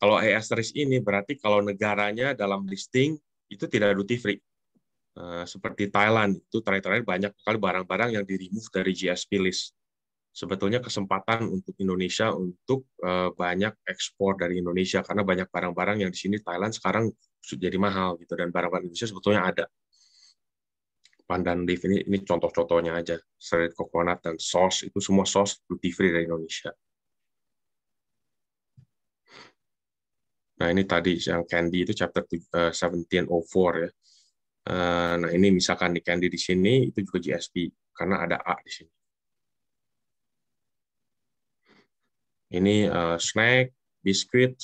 Kalau asterisk ini berarti kalau negaranya dalam listing itu tidak duty free. Seperti Thailand, itu terakhir banyak sekali barang-barang yang di-remove dari GSP list. Sebetulnya kesempatan untuk Indonesia untuk banyak ekspor dari Indonesia karena banyak barang-barang yang di sini Thailand sekarang sudah jadi mahal gitu, dan barang-barang Indonesia sebetulnya ada. Pandan leaf ini contoh-contohnya aja. Shredded coconut dan sauce, itu semua sauce duty free dari Indonesia. Nah, ini tadi yang candy itu chapter 1704 ya. Nah, ini misalkan di candy di sini, itu juga GSP, karena ada A di sini. Ini snack, biskuit,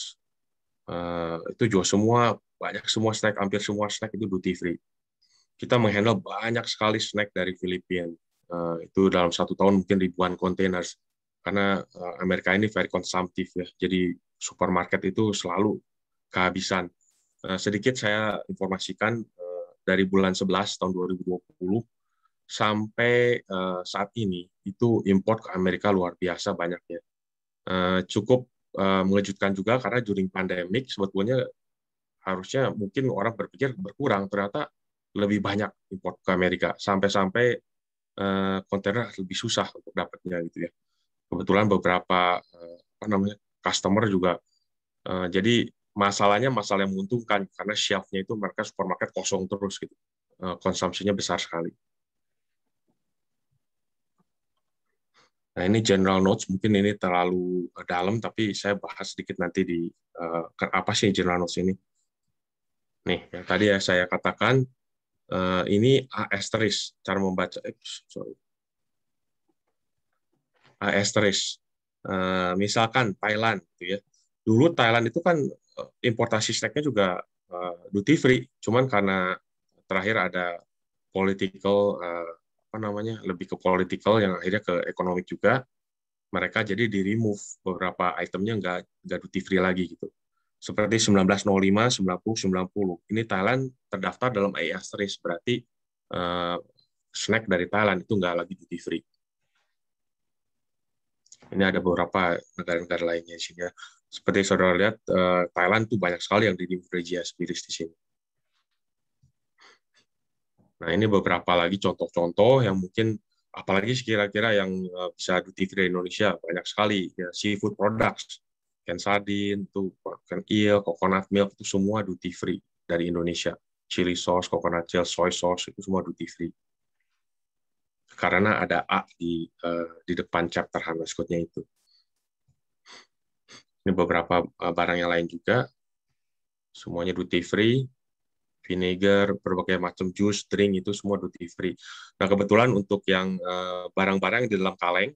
itu juga semua, banyak semua snack, hampir semua snack itu duty free. Kita menghandle banyak sekali snack dari Filipina. Itu dalam 1 tahun mungkin ribuan kontainer. Karena Amerika ini very konsumtif ya, jadi supermarket itu selalu kehabisan. Sedikit saya informasikan, dari bulan 11 tahun 2020 sampai saat ini, itu import ke Amerika luar biasa banyaknya. Cukup mengejutkan juga karena during pandemic sebetulnya harusnya mungkin orang berpikir berkurang, ternyata lebih banyak import ke Amerika, sampai-sampai kontainer lebih susah untuk dapatnya gitu ya. Kebetulan beberapa customer juga, jadi masalahnya masalah yang menguntungkan karena shelf-nya itu mereka supermarket kosong terus gitu, konsumsinya besar sekali. Nah, ini general notes, mungkin ini terlalu dalam, tapi saya bahas sedikit nanti di apa sih general notes ini. Nih, yang tadi ya saya katakan, ini A*, cara membaca, A*. Misalkan Thailand, gitu ya. Dulu Thailand itu kan importasi snacknya juga duty free, cuman karena terakhir ada political, lebih ke political yang akhirnya ke ekonomi juga, mereka jadi di remove beberapa itemnya nggak duty free lagi gitu. Seperti 1905, 90, 90. Ini Thailand terdaftar dalam A*, berarti snack dari Thailand itu nggak lagi duty free. Ini ada beberapa negara-negara lainnya di sini ya. Seperti saudara lihat, Thailand tuh banyak sekali yang di GSP di sini. Nah, ini beberapa lagi contoh-contoh yang mungkin, apalagi kira-kira yang bisa duty free di Indonesia, banyak sekali. Ya, seafood products, ikan sardin, ikan eel, coconut milk, itu semua duty free dari Indonesia. Chili sauce, coconut gel, soy sauce, itu semua duty free. Karena ada A di depan chapter harness code-nya itu. Ini beberapa barang yang lain juga, semuanya duty free. Vinegar, berbagai macam jus, drink, itu semua duty free. Nah, kebetulan untuk yang barang-barang di dalam kaleng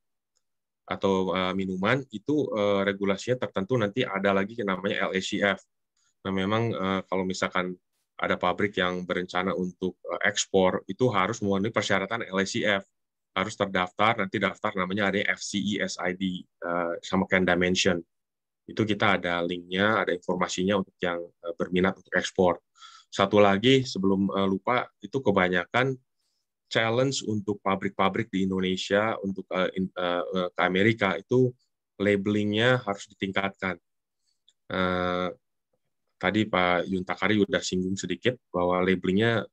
atau minuman, itu regulasinya tertentu, nanti ada lagi yang namanya LACF. Nah, memang kalau misalkan ada pabrik yang berencana untuk ekspor, itu harus memenuhi persyaratan LACF. Harus terdaftar, nanti daftar namanya ada FCE SID, sama kayak Dimension. Itu kita ada linknya, ada informasinya untuk yang berminat untuk ekspor. Satu lagi, sebelum lupa, itu kebanyakan challenge untuk pabrik-pabrik di Indonesia untuk ke Amerika, itu labelingnya harus ditingkatkan. Tadi Pak Yuntakari udah singgung sedikit bahwa labelingnya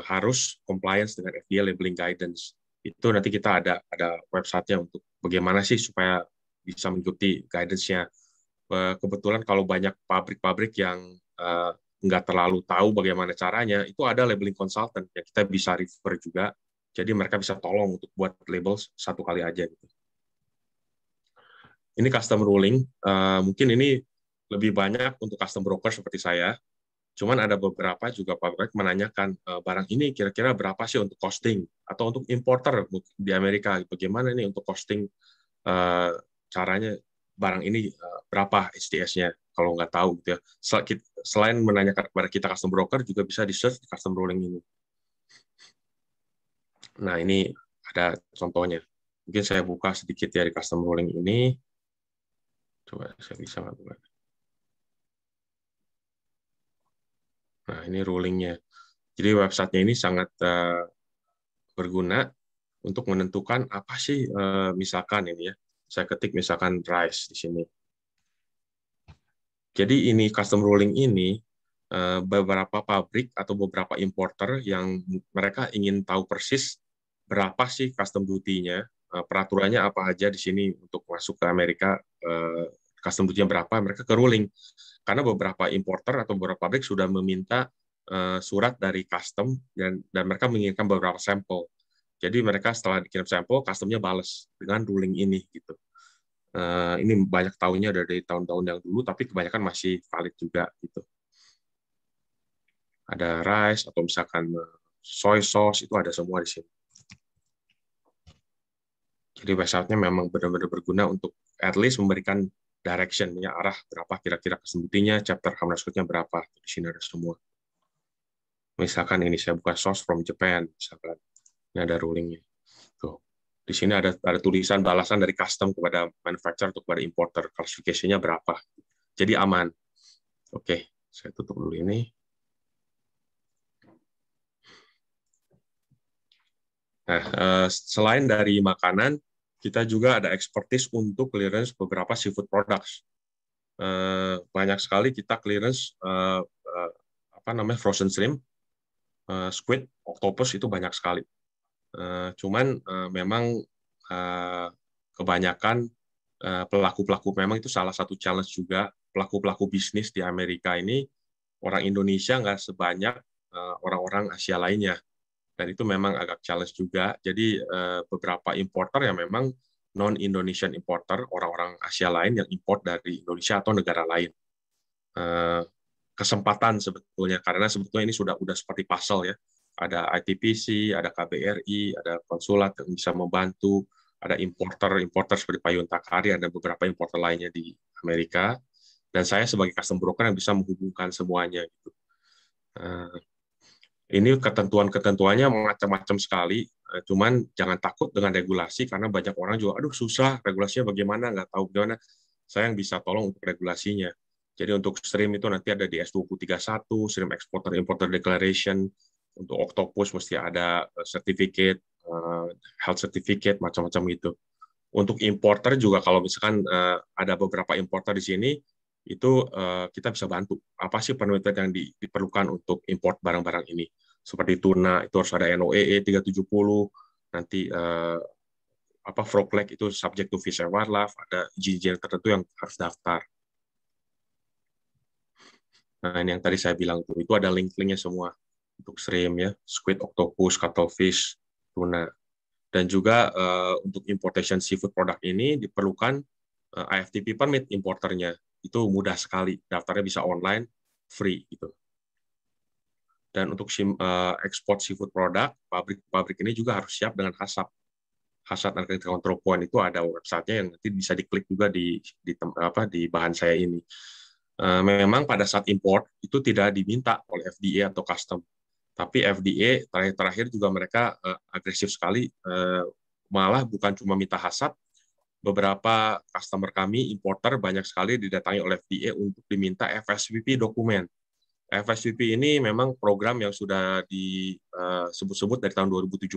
harus compliance dengan FDA labeling guidance. Itu nanti kita ada website-nya untuk bagaimana sih supaya bisa mengikuti guidance-nya. Kebetulan kalau banyak pabrik-pabrik yang nggak terlalu tahu bagaimana caranya, itu ada labeling consultant yang kita bisa refer juga, jadi mereka bisa tolong untuk buat label satu kali aja. Ini custom ruling, mungkin ini lebih banyak untuk custom broker seperti saya, cuman ada beberapa juga pabrik menanyakan, barang ini kira-kira berapa sih untuk costing, atau untuk importer di Amerika, bagaimana nih untuk costing, caranya barang ini berapa STS-nya, kalau nggak tahu gitu ya. Selain menanyakan kepada kita custom broker, juga bisa di-search di custom ruling ini. Nah, ini ada contohnya. Mungkin saya buka sedikit ya di custom ruling ini. Coba saya bisa buka. Nah, ini rulingnya. Jadi websitenya ini sangat berguna untuk menentukan apa sih, misalkan ini ya. Saya ketik misalkan rice di sini. Jadi ini custom ruling ini, beberapa pabrik atau beberapa importer yang mereka ingin tahu persis berapa sih custom duty-nya, peraturannya apa aja di sini untuk masuk ke Amerika, custom duty-nya berapa, mereka ke ruling. Karena beberapa importer atau beberapa pabrik sudah meminta surat dari custom dan mereka menginginkan beberapa sampel. Jadi mereka setelah dikirim sampel, customnya balas dengan ruling ini gitu. Ini banyak tahunnya dari tahun-tahun yang dulu, tapi kebanyakan masih valid juga gitu. ada rice atau misalkan soy sauce, itu ada semua di sini. Jadi website-nya memang benar-benar berguna untuk at least memberikan direction, ya, arah berapa kira-kira kesembutinya, chapter HAMNAS-nya berapa. Di sini ada semua. Misalkan ini saya buka source from Japan, misalkan ini ada rulingnya. Tuh. Di sini ada tulisan balasan dari custom kepada manufacturer atau kepada importer, klasifikasinya berapa. Jadi aman. Oke, saya tutup dulu ini. Nah, selain dari makanan, kita juga ada expertise untuk clearance beberapa seafood products. Banyak sekali kita clearance frozen shrimp, squid, octopus, itu banyak sekali. Cuman memang kebanyakan pelaku-pelaku, memang itu salah satu challenge juga, pelaku-pelaku bisnis di Amerika ini, orang Indonesia nggak sebanyak orang-orang Asia lainnya. Dan itu memang agak challenge juga. Jadi beberapa importer yang memang non-Indonesian importer, orang-orang Asia lain yang import dari Indonesia atau negara lain. Kesempatan sebetulnya, karena sebetulnya ini sudah seperti puzzle, ya. Ada ITPC, ada KBRI, ada konsulat yang bisa membantu, ada importer seperti Pak Yuntakari, ada beberapa importer lainnya di Amerika, dan saya sebagai custom broker yang bisa menghubungkan semuanya. Gitu. Ini ketentuan-ketentuannya macam-macam sekali, cuman jangan takut dengan regulasi, karena banyak orang juga, aduh susah, regulasinya bagaimana, nggak tahu bagaimana. Saya yang bisa tolong untuk regulasinya. Jadi untuk shrimp itu nanti ada di S2031, Shrimp Exporter Importer Declaration. Untuk octopus mesti ada certificate, health certificate, macam-macam gitu. Untuk importer juga, kalau misalkan ada beberapa importer di sini, itu kita bisa bantu. Apa sih penelitian yang diperlukan untuk import barang-barang ini? Seperti tuna, itu harus ada NOEE 370, nanti frog leg itu subject to fish and wildlife, ada izin tertentu yang harus daftar. Nah, ini yang tadi saya bilang itu ada link-linknya semua untuk shrimp, ya, squid, octopus, cuttlefish, tuna. Dan juga untuk importation seafood product ini diperlukan IFTP permit importernya. Itu mudah sekali, daftarnya bisa online, free gitu. Dan untuk ekspor seafood product, pabrik ini juga harus siap dengan HACCP. HACCP Market Control Point itu ada website-nya yang nanti bisa diklik juga di bahan saya ini. Memang pada saat import itu tidak diminta oleh FDA atau custom, tapi FDA terakhir juga mereka agresif sekali, malah bukan cuma minta HACCP. Beberapa customer kami, importer, banyak sekali didatangi oleh FDA untuk diminta FSVP dokumen. FSVP ini memang program yang sudah disebut-sebut dari tahun 2017,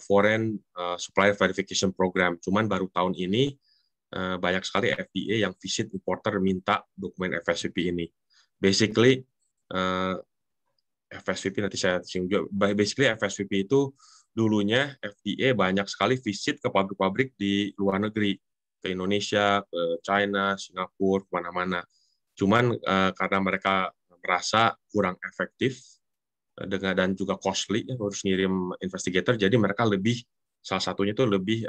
Foreign Supplier Verification Program. Cuman baru tahun ini banyak sekali FDA yang visit importer minta dokumen FSVP ini. Basically, FSVP nanti saya singgung juga. Basically, FSVP itu dulunya FDA banyak sekali visit ke pabrik-pabrik di luar negeri, ke Indonesia, ke China, Singapura, kemana-mana. Cuman karena mereka merasa kurang efektif dan juga costly, harus ngirim investigator, jadi mereka salah satunya itu lebih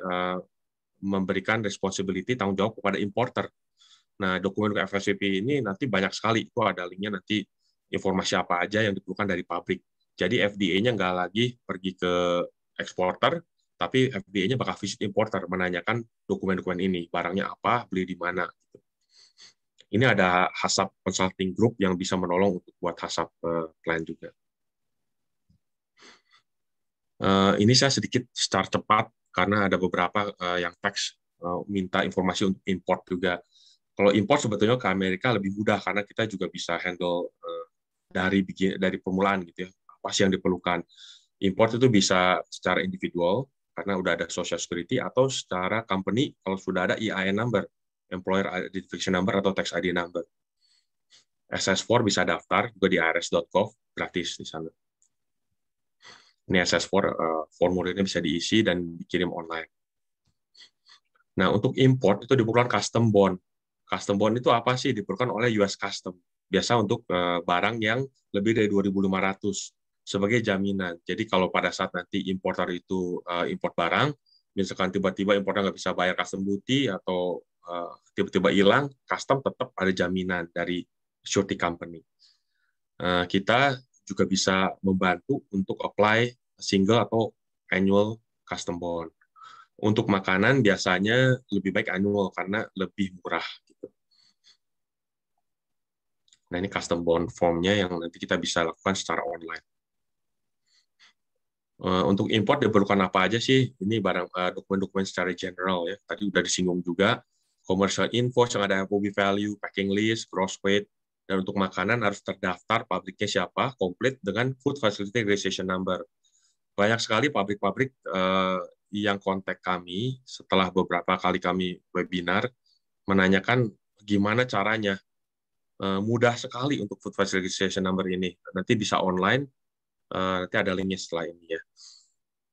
memberikan responsibility, tanggung jawab kepada importer. Nah, dokumen FSVP ini nanti banyak sekali, itu ada linknya nanti, informasi apa aja yang diperlukan dari pabrik. Jadi FDA-nya nggak lagi pergi ke eksporter, tapi FDA-nya bakal visit importer, menanyakan dokumen-dokumen ini, barangnya apa, beli di mana. Ini ada HACCP Consulting Group yang bisa menolong untuk buat HACCP plan juga. Ini saya sedikit secara cepat, karena ada beberapa yang teks minta informasi untuk import juga. Kalau import sebetulnya ke Amerika lebih mudah, karena kita juga bisa handle dari permulaan gitu, ya. Apa sih yang diperlukan? Import itu bisa secara individual, karena udah ada Social Security, atau secara company kalau sudah ada EIN number, Employer Identification Number atau Tax ID Number. SS4 bisa daftar juga di irs.gov, gratis di sana. Ini SS4, formulirnya bisa diisi dan dikirim online. Nah, untuk import itu diperlukan custom bond. Custom bond itu apa sih? Diperlukan oleh US Custom. Biasa untuk barang yang lebih dari 2.500 sebagai jaminan. Jadi kalau pada saat nanti importer itu import barang, misalkan tiba-tiba importer nggak bisa bayar custom duty atau tiba-tiba hilang, custom tetap ada jaminan dari surety company. kita juga bisa membantu untuk apply single atau annual custom bond. Untuk makanan biasanya lebih baik annual karena lebih murah. Gitu. Nah ini custom bond formnya yang nanti kita bisa lakukan secara online. Untuk import diperlukan apa aja sih? Ini barang dokumen-dokumen secara general ya. Tadi udah disinggung juga. Commercial invoice yang ada FOB value, packing list, gross weight, dan untuk makanan harus terdaftar pabriknya siapa, komplit dengan Food Facility Registration Number. Banyak sekali pabrik-pabrik yang kontak kami setelah beberapa kali kami webinar menanyakan gimana caranya. Mudah sekali untuk Food Facility Registration Number ini. Nanti bisa online. Nanti ada linknya setelah ini ya.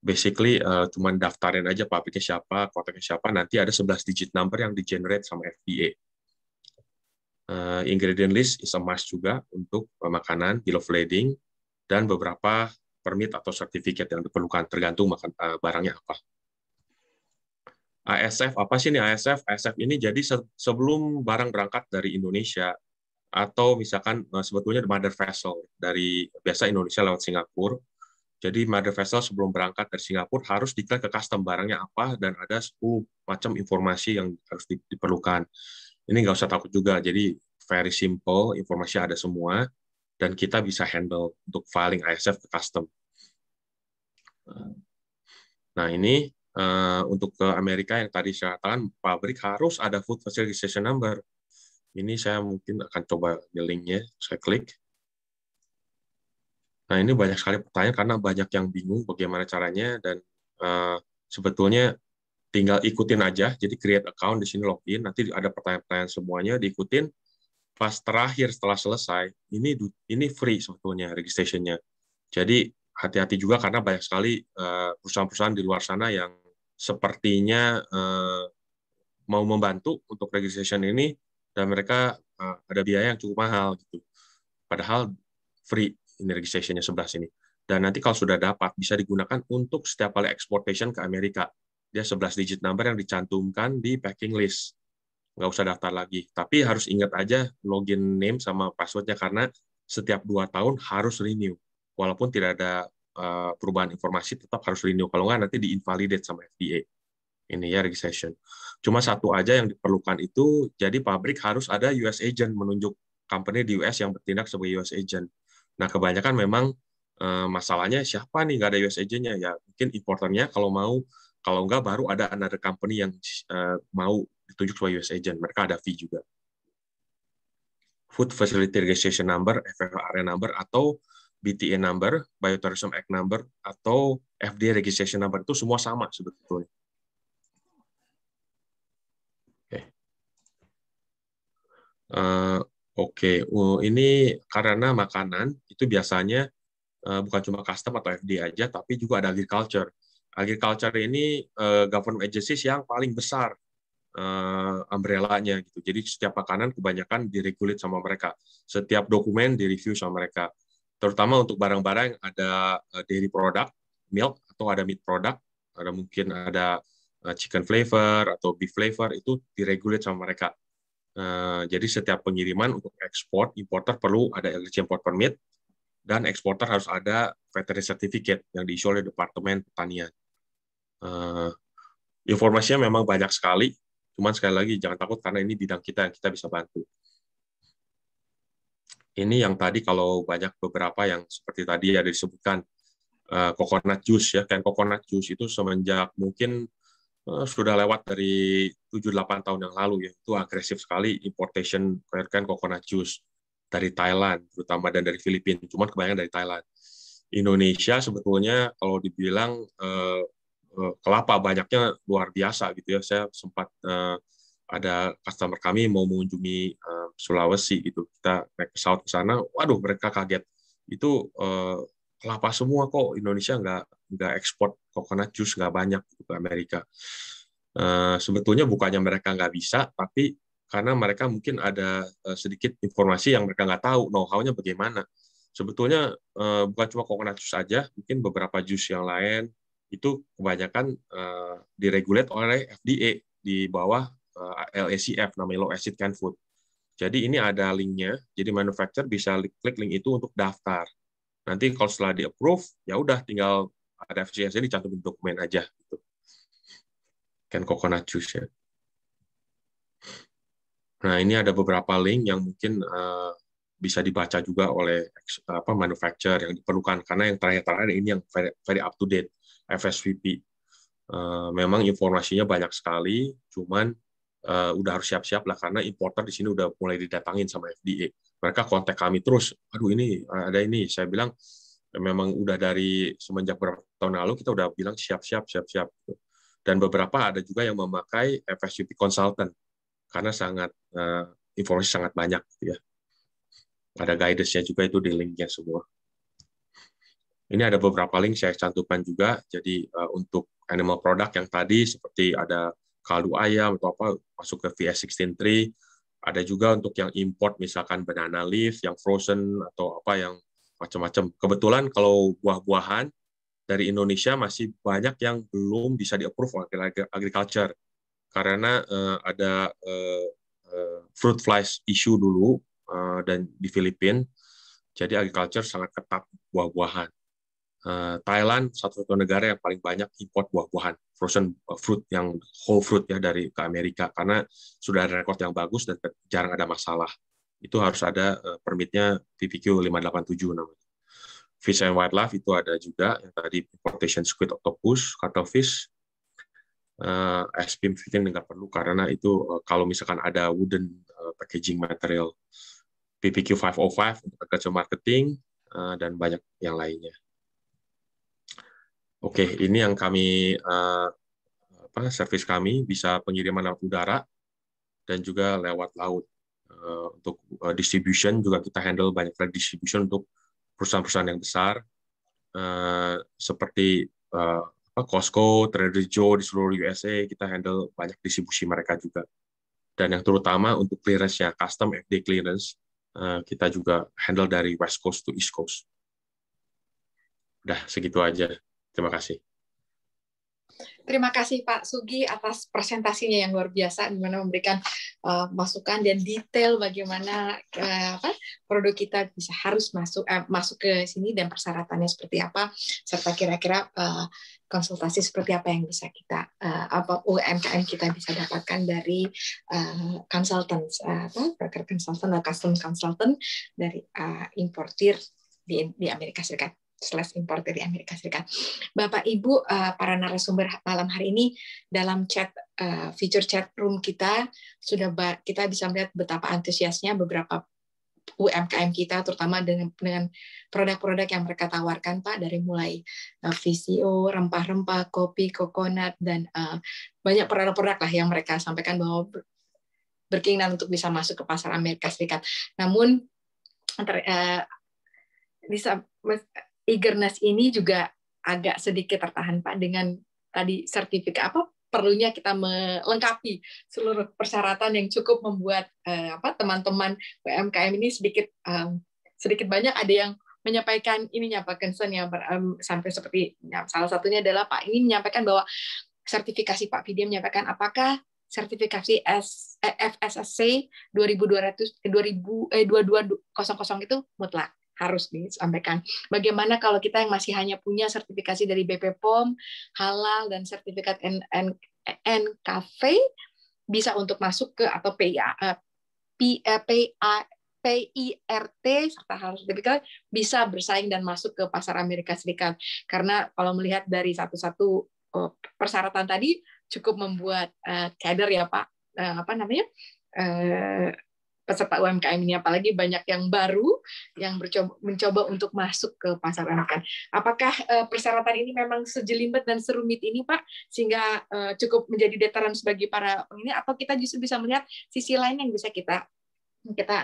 Basically, cuman daftarin aja pabriknya siapa, kontaknya siapa, nanti ada 11 digit number yang di-generate sama FDA. Ingredient list is a must juga untuk makanan, bill of lading, dan beberapa permit atau sertifikat yang diperlukan, tergantung barangnya apa. ASF, apa sih ini ASF? ASF ini jadi sebelum barang berangkat dari Indonesia, atau misalkan sebetulnya mother vessel dari biasa Indonesia lewat Singapura. Jadi mother vessel sebelum berangkat dari Singapura harus declare ke custom barangnya apa dan ada 10 macam informasi yang harus diperlukan. Ini nggak usah takut juga. Jadi very simple, informasi ada semua dan kita bisa handle untuk filing ISF ke custom. Nah ini untuk ke Amerika yang tadi saya katakan pabrik harus ada Food Facility Registration Number. Ini saya mungkin akan coba di linknya, saya klik. Nah, ini banyak sekali pertanyaan karena banyak yang bingung bagaimana caranya dan sebetulnya tinggal ikutin aja. Jadi create account di sini login, nanti ada pertanyaan-pertanyaan semuanya diikutin. Pas terakhir setelah selesai, ini free sebetulnya registration-nya. Jadi hati-hati juga karena banyak sekali perusahaan-perusahaan di luar sana yang sepertinya mau membantu untuk registration ini dan mereka ada biaya yang cukup mahal gitu. Padahal free ini registration-nya 11 ini. Dan nanti kalau sudah dapat bisa digunakan untuk setiap kali exportation ke Amerika. Dia 11 digit number yang dicantumkan di packing list. Nggak usah daftar lagi. Tapi harus ingat aja login name sama password-nya karena setiap 2 tahun harus renew. Walaupun tidak ada perubahan informasi tetap harus renew. Kalau nggak nanti di-invalidate sama FDA. Ini ya registration. Cuma satu aja yang diperlukan itu, jadi pabrik harus ada US agent menunjuk company di US yang bertindak sebagai US agent. Nah, kebanyakan memang masalahnya siapa nih nggak ada US agent-nya? Ya mungkin importernya kalau mau, kalau nggak baru ada another company yang mau ditunjuk sebagai US agent. Mereka ada fee juga. Food Facility Registration Number, FFRA number, atau BTA number, Biotourism Act number, atau FDA Registration number itu semua sama sebetulnya. Oke, ini karena makanan itu biasanya bukan cuma custom atau FDA aja, tapi juga ada agriculture. Agriculture ini government agencies yang paling besar umbrella-nya gitu. Jadi setiap makanan kebanyakan diregulate sama mereka. Setiap dokumen direview sama mereka. Terutama untuk barang-barang yang ada dairy product, milk atau ada meat product, ada mungkin ada chicken flavor atau beef flavor itu diregulate sama mereka. Jadi setiap pengiriman untuk ekspor, importer perlu ada LC import permit, dan eksporter harus ada veterinary certificate yang diisi oleh Departemen Pertanian. Informasinya memang banyak sekali, cuman sekali lagi jangan takut karena ini bidang kita yang kita bisa bantu. Ini yang tadi kalau banyak beberapa yang seperti tadi ada disebutkan, coconut juice ya, kan coconut juice itu semenjak mungkin sudah lewat dari 7-8 tahun yang lalu ya, itu agresif sekali importation kan coconut juice dari Thailand terutama dan dari Filipina, cuman kebanyakan dari Thailand. Indonesia sebetulnya kalau dibilang kelapa banyaknya luar biasa gitu ya. Saya sempat ada customer kami mau mengunjungi Sulawesi gitu, kita naik pesawat ke sana, waduh mereka kaget itu kelapa semua kok, Indonesia nggak ekspor coconut juice, nggak banyak ke Amerika. Sebetulnya bukannya mereka nggak bisa, tapi karena mereka mungkin ada sedikit informasi yang mereka nggak tahu know-how-nya bagaimana. Sebetulnya bukan cuma coconut juice saja, mungkin beberapa jus yang lain itu kebanyakan diregulate oleh FDA di bawah LACF, namanya Low Acid Canned Food. Jadi ini ada linknya, jadi manufacturer bisa klik link itu untuk daftar. Nanti kalau setelah di-approve, ya udah tinggal ada efisiensi dicantumin dokumen aja. Gitu. Can coconut juice ya. Nah, ini ada beberapa link yang mungkin bisa dibaca juga oleh manufacturer yang diperlukan, karena yang terakhir ini yang very up to date, FSVP. Memang informasinya banyak sekali, cuman udah harus siap-siap lah, karena importer di sini udah mulai didatangin sama FDA. Mereka kontak kami terus, aduh ini ada ini. Saya bilang memang udah dari semenjak beberapa tahun lalu kita udah bilang siap-siap. Dan beberapa ada juga yang memakai FSVP consultant, karena informasi sangat banyak gitu ya. Ada guidance-nya juga itu di link-nya semua. Ini ada beberapa link saya cantumkan juga. Jadi untuk animal product yang tadi seperti ada kaldu ayam atau apa masuk ke VS163. Ada juga untuk yang import misalkan banana leaf yang frozen atau apa yang macam-macam. Kebetulan kalau buah-buahan dari Indonesia masih banyak yang belum bisa di-approve oleh agriculture karena ada fruit flies issue dulu dan di Filipina. Jadi agriculture sangat ketat buah-buahan. Thailand satu-satu negara yang paling banyak import buah-buahan frozen fruit yang whole fruit ya dari ke Amerika karena sudah ada rekor yang bagus dan jarang ada masalah. Itu harus ada permitnya PPQ 587 namanya. Fish and Wildlife itu ada juga yang tadi importation squid, octopus, cuttlefish. SPM 15 nggak perlu karena itu kalau misalkan ada wooden packaging material. PPQ 505 untuk agriculture marketing dan banyak yang lainnya. Oke, ini yang kami servis kami bisa pengiriman lewat udara dan juga lewat laut. Untuk distribution juga kita handle banyak distribution untuk perusahaan-perusahaan yang besar seperti Costco, Trader Joe di seluruh USA, kita handle banyak distribusi mereka juga. Dan yang terutama untuk clearance-nya, custom FDA clearance, kita juga handle dari West Coast to East Coast. Udah, segitu aja. Terima kasih. Terima kasih Pak Sugi atas presentasinya yang luar biasa, di mana memberikan masukan dan detail bagaimana produk kita harus masuk ke sini dan persyaratannya seperti apa, serta kira-kira konsultasi seperti apa yang bisa kita UMKM kita bisa dapatkan dari consultant, broker consultant atau custom consultant dari importir di Amerika Serikat. /importer di Amerika Serikat. Bapak Ibu para narasumber malam hari ini dalam chat feature chat room kita kita bisa melihat betapa antusiasnya beberapa UMKM kita terutama dengan produk-produk yang mereka tawarkan Pak, dari mulai VCO, rempah-rempah, kopi, coconut dan banyak produk-produk lah yang mereka sampaikan bahwa berkeinginan untuk bisa masuk ke pasar Amerika Serikat. Namun eagerness ini juga agak sedikit tertahan Pak dengan tadi sertifikat perlunya kita melengkapi seluruh persyaratan yang cukup membuat teman-teman UMKM ini sedikit banyak ada yang menyampaikan concern yang sampai seperti salah satunya adalah Pak ini menyampaikan bahwa sertifikasi Pak Vidya menyampaikan apakah sertifikasi FSSC 2200 itu mutlak harus disampaikan. Bagaimana kalau kita yang masih hanya punya sertifikasi dari BP POM, halal dan sertifikat NKV bisa untuk masuk ke atau PIRT serta halal sertifikat bisa bersaing dan masuk ke pasar Amerika Serikat. Karena kalau melihat dari satu-satu persyaratan tadi cukup membuat kader ya Pak, peserta UMKM ini, apalagi banyak yang baru yang mencoba untuk masuk ke pasar UMKM. Apakah persyaratan ini memang sejelimet dan serumit ini Pak, sehingga cukup menjadi deteran bagi para ini, atau kita justru bisa melihat sisi lain yang bisa kita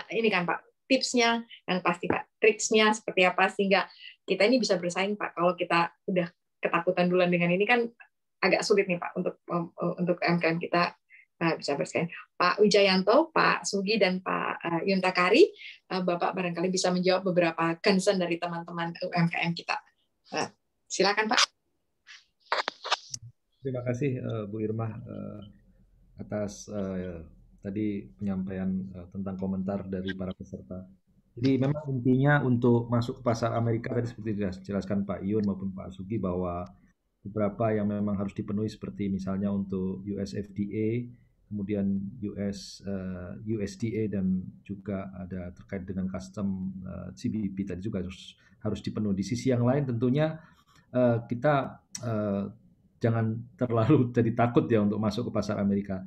ini kan Pak, tipsnya yang pasti Pak, triksnya seperti apa sehingga kita ini bisa bersaing Pak. Kalau kita udah ketakutan duluan dengan ini kan agak sulit nih Pak untuk UMKM kita bisa bersaing. Pak Wijayanto, Pak Sugi, dan Pak Yuntakari, Bapak barangkali bisa menjawab beberapa concern dari teman-teman UMKM kita. Silakan Pak. Terima kasih Bu Irma atas tadi penyampaian tentang komentar dari para peserta. Jadi memang intinya untuk masuk ke pasar Amerika tadi seperti dijelaskan Pak Yun maupun Pak Sugi bahwa beberapa yang memang harus dipenuhi seperti misalnya untuk US FDA, kemudian USDA dan juga ada terkait dengan custom CBP tadi juga harus dipenuhi. Di sisi yang lain tentunya kita jangan terlalu jadi takut ya untuk masuk ke pasar Amerika.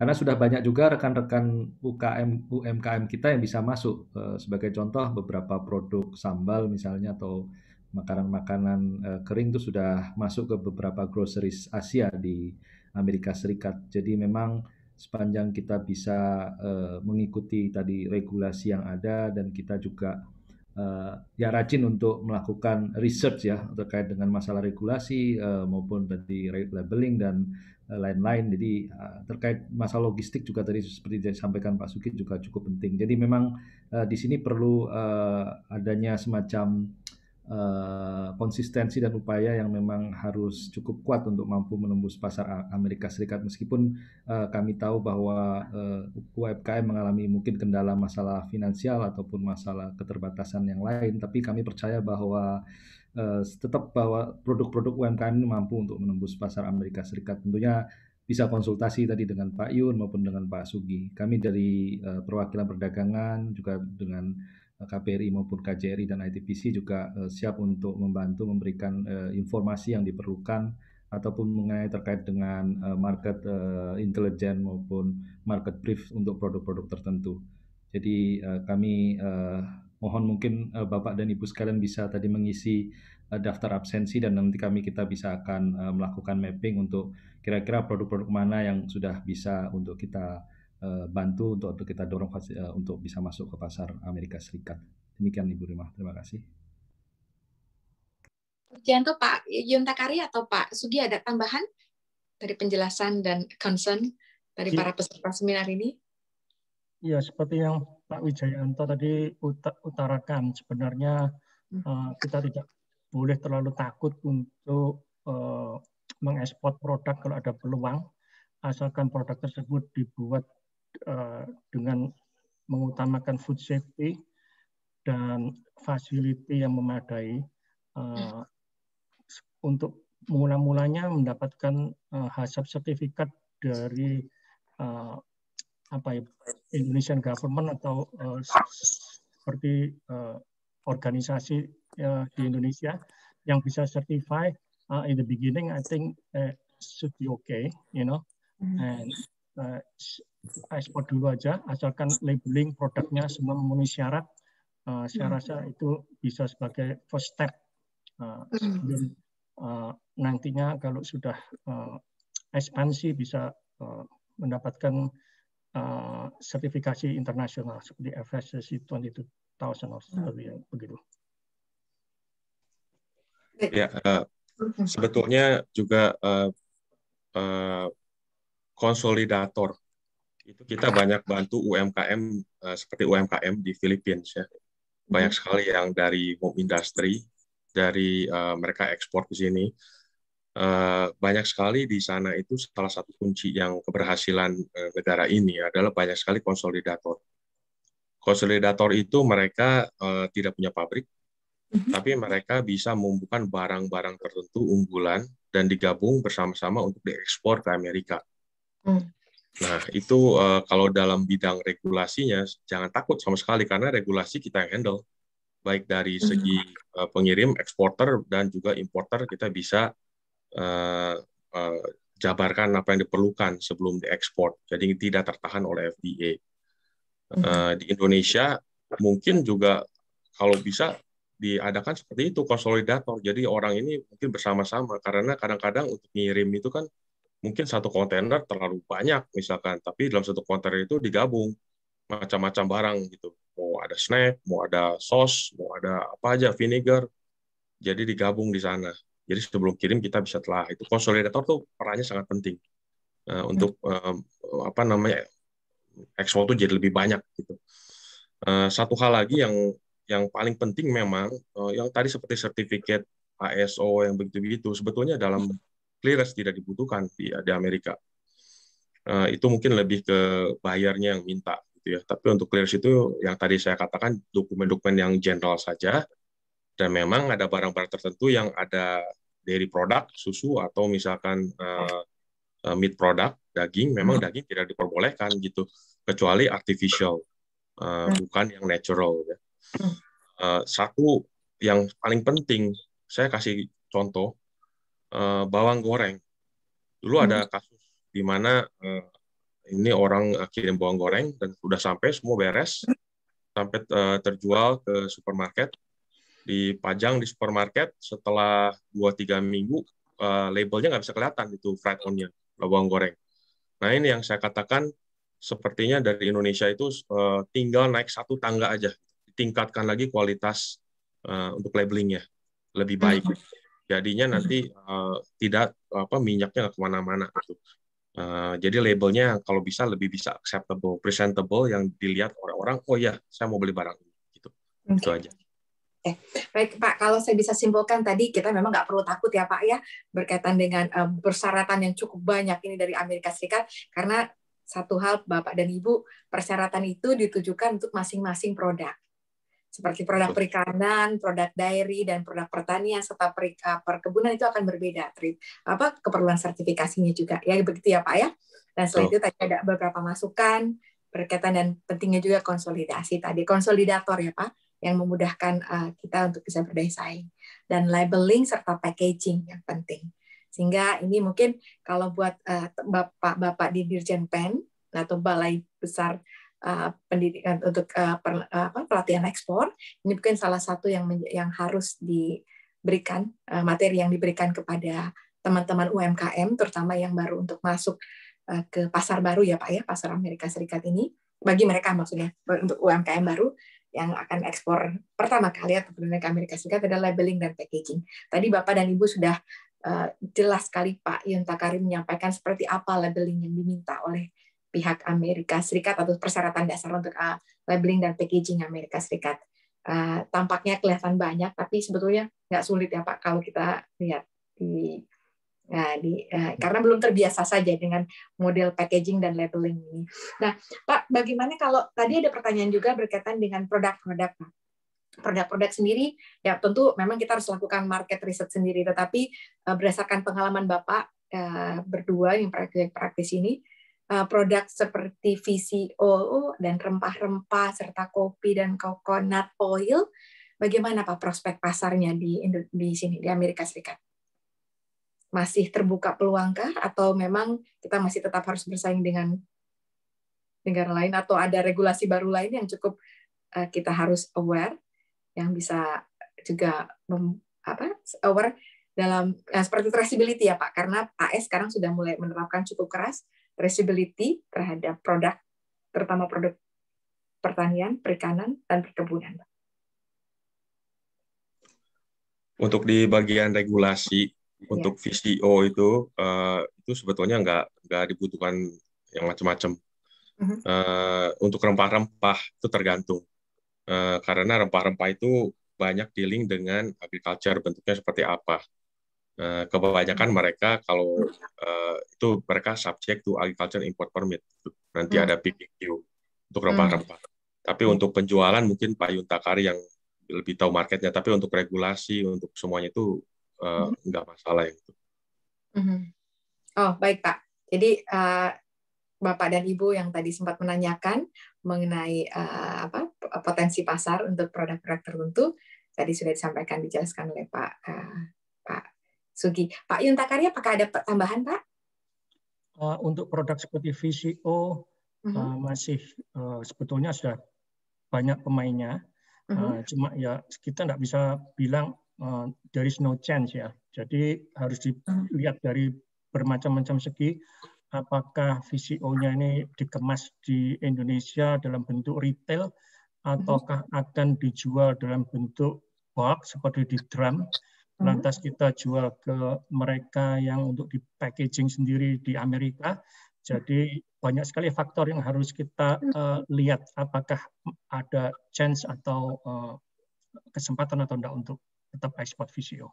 Karena sudah banyak juga rekan-rekan UMKM kita yang bisa masuk. Sebagai contoh beberapa produk sambal misalnya atau makanan-makanan kering itu sudah masuk ke beberapa groceries Asia di Amerika Serikat. Jadi memang sepanjang kita bisa mengikuti tadi regulasi yang ada dan kita juga ya rajin untuk melakukan research ya terkait dengan masalah regulasi maupun tadi labeling dan lain-lain. Jadi terkait masalah logistik juga tadi seperti disampaikan Pak Sugi juga cukup penting. Jadi memang di sini perlu adanya semacam konsistensi dan upaya yang memang harus cukup kuat untuk mampu menembus pasar Amerika Serikat. Meskipun kami tahu bahwa UMKM mengalami mungkin kendala masalah finansial ataupun masalah keterbatasan yang lain, tapi kami percaya bahwa tetap bahwa produk-produk UMKM ini mampu untuk menembus pasar Amerika Serikat. Tentunya bisa konsultasi tadi dengan Pak Yun maupun dengan Pak Sugi. Kami dari perwakilan perdagangan juga dengan KBRI maupun KJRI dan ITPC juga siap untuk membantu memberikan informasi yang diperlukan ataupun mengenai terkait dengan market intelligence maupun market brief untuk produk-produk tertentu. Jadi kami mohon mungkin Bapak dan Ibu sekalian bisa tadi mengisi daftar absensi dan nanti kita bisa akan melakukan mapping untuk kira-kira produk-produk mana yang sudah bisa untuk kita bantu untuk kita dorong untuk bisa masuk ke pasar Amerika Serikat. Demikian Ibu Rima, terima kasih. Janto, Pak Yuntakari atau Pak Sugi ada tambahan dari penjelasan dan concern dari para peserta seminar ini? Ya, seperti yang Pak Wijayanto tadi utarakan, sebenarnya kita tidak boleh terlalu takut untuk mengekspor produk kalau ada peluang, asalkan produk tersebut dibuat dengan mengutamakan food safety dan facility yang memadai untuk mula-mulanya mendapatkan HACCP sertifikat dari Indonesian government atau seperti organisasi di Indonesia yang bisa certify in the beginning. I think should be okay, and ekspor dulu aja, asalkan labeling produknya semua memenuhi syarat. Saya rasa itu bisa sebagai first step sebelum nantinya kalau sudah ekspansi bisa mendapatkan sertifikasi internasional seperti FSSC 22,000 begitu. Ya, sebetulnya juga konsolidator itu kita banyak bantu UMKM seperti UMKM di Filipina ya. Banyak sekali yang dari home industry, dari mereka ekspor ke sini. Banyak sekali di sana itu salah satu kunci yang keberhasilan negara ini adalah banyak sekali konsolidator. Konsolidator itu mereka tidak punya pabrik, tapi mereka bisa mengumpulkan barang-barang tertentu unggulan dan digabung bersama-sama untuk diekspor ke Amerika. Nah, itu kalau dalam bidang regulasinya jangan takut sama sekali karena regulasi kita yang handle. Baik dari segi pengirim, eksporter, dan juga importer kita bisa jabarkan apa yang diperlukan sebelum diekspor. Jadi tidak tertahan oleh FDA. Di Indonesia mungkin juga kalau bisa diadakan seperti itu, konsolidator. Jadi orang ini mungkin bersama-sama karena kadang-kadang untuk ngirim itu kan mungkin satu kontainer terlalu banyak misalkan, tapi dalam satu kontainer itu digabung macam-macam barang gitu. Mau ada snack, mau ada sos, mau ada apa aja, vinegar. Jadi digabung di sana. Jadi sebelum kirim kita bisa telah. Itu konsolidator tuh perannya sangat penting untuk ekspor tuh jadi lebih banyak gitu. Satu hal lagi yang paling penting memang yang tadi seperti sertifikat ISO yang begitu-begitu sebetulnya dalam clearance tidak dibutuhkan di Amerika. itu mungkin lebih ke buyernya yang minta gitu ya. Tapi untuk clearance itu yang tadi saya katakan dokumen-dokumen yang general saja, dan memang ada barang-barang tertentu yang ada dairy product, susu, atau misalkan meat product, daging, memang daging tidak diperbolehkan gitu, kecuali artificial, bukan yang natural ya. Satu yang paling penting, saya kasih contoh, bawang goreng. Dulu ada kasus di mana ini orang kirim bawang goreng dan sudah sampai semua beres, sampai terjual ke supermarket, dipajang di supermarket, setelah 2-3 minggu labelnya nggak bisa kelihatan itu fried onion, bawang goreng. Nah ini yang saya katakan sepertinya dari Indonesia itu tinggal naik satu tangga aja, tingkatkan lagi kualitas untuk labelingnya lebih baik. Jadinya nanti tidak minyaknya nggak kemana-mana gitu. Jadi labelnya kalau bisa lebih bisa acceptable, presentable, yang dilihat orang-orang, oh ya saya mau beli barang ini gitu. Itu aja. Baik Pak, kalau saya bisa simpulkan tadi kita memang nggak perlu takut ya Pak ya berkaitan dengan persyaratan yang cukup banyak ini dari Amerika Serikat, karena satu hal Bapak dan Ibu, persyaratan itu ditujukan untuk masing-masing produk. Seperti produk perikanan, produk dairy, dan produk pertanian, serta perkebunan itu akan berbeda. Keperluan sertifikasinya juga. Ya begitu ya Pak ya. Dan selain itu tadi ada beberapa masukan berkaitan dan pentingnya juga konsolidasi tadi. Konsolidator ya Pak, yang memudahkan kita untuk bisa berdaya saing. Dan labeling serta packaging yang penting. Sehingga ini mungkin kalau buat Bapak di Dirjen PEN atau Balai Besar Pendidikan untuk pelatihan ekspor, ini mungkin salah satu yang harus diberikan, materi yang diberikan kepada teman-teman UMKM, terutama yang baru untuk masuk ke pasar baru ya Pak ya, pasar Amerika Serikat ini, bagi mereka maksudnya, untuk UMKM baru yang akan ekspor pertama kali atau ke Amerika Serikat, ada labeling dan packaging. Tadi Bapak dan Ibu sudah jelas sekali Pak Yunta Karim menyampaikan seperti apa labeling yang diminta oleh pihak Amerika Serikat atau persyaratan dasar untuk labeling dan packaging Amerika Serikat. Tampaknya kelihatan banyak, tapi sebetulnya nggak sulit ya Pak kalau kita lihat karena belum terbiasa saja dengan model packaging dan labeling ini. Nah Pak, bagaimana kalau tadi ada pertanyaan juga berkaitan dengan produk-produk Pak? Produk-produk sendiri, ya tentu memang kita harus lakukan market research sendiri, tetapi berdasarkan pengalaman Bapak berdua yang praktis ini, produk seperti VCO dan rempah-rempah serta kopi dan coconut oil, bagaimana Pak prospek pasarnya di sini di Amerika Serikat? Masih terbuka peluangkah atau memang kita masih tetap harus bersaing dengan negara lain, atau ada regulasi baru lain yang cukup kita harus aware, yang bisa juga aware dalam seperti traceability ya Pak, karena AS sekarang sudah mulai menerapkan cukup keras traceability terhadap produk, terutama produk pertanian, perikanan, dan perkebunan. Untuk di bagian regulasi untuk VCO itu sebetulnya nggak dibutuhkan yang macam-macam. Untuk rempah-rempah itu tergantung. Karena rempah-rempah itu banyak dealing dengan agriculture, bentuknya seperti apa. Kebanyakan mereka kalau itu mereka subject to agriculture import permit. Nanti ada PPQ untuk rempah-rempah. Tapi untuk penjualan mungkin Pak Yuntakari yang lebih tahu marketnya. Tapi untuk regulasi, untuk semuanya itu nggak masalah itu. Oh baik Pak. Jadi Bapak dan Ibu yang tadi sempat menanyakan mengenai potensi pasar untuk produk-produk tertentu, tadi sudah disampaikan, dijelaskan oleh Pak Sugi. Pak Yuntakari, apakah ada tambahan Pak? Untuk produk seperti VCO masih sebetulnya sudah banyak pemainnya, cuma ya kita nggak bisa bilang there is no chance ya. Jadi harus dilihat dari bermacam-macam segi. Apakah VCO-nya ini dikemas di Indonesia dalam bentuk retail, ataukah akan dijual dalam bentuk box seperti di drum, lantas kita jual ke mereka yang untuk di packaging sendiri di Amerika. Jadi banyak sekali faktor yang harus kita lihat, apakah ada chance atau kesempatan atau tidak untuk tetap ekspor VCO.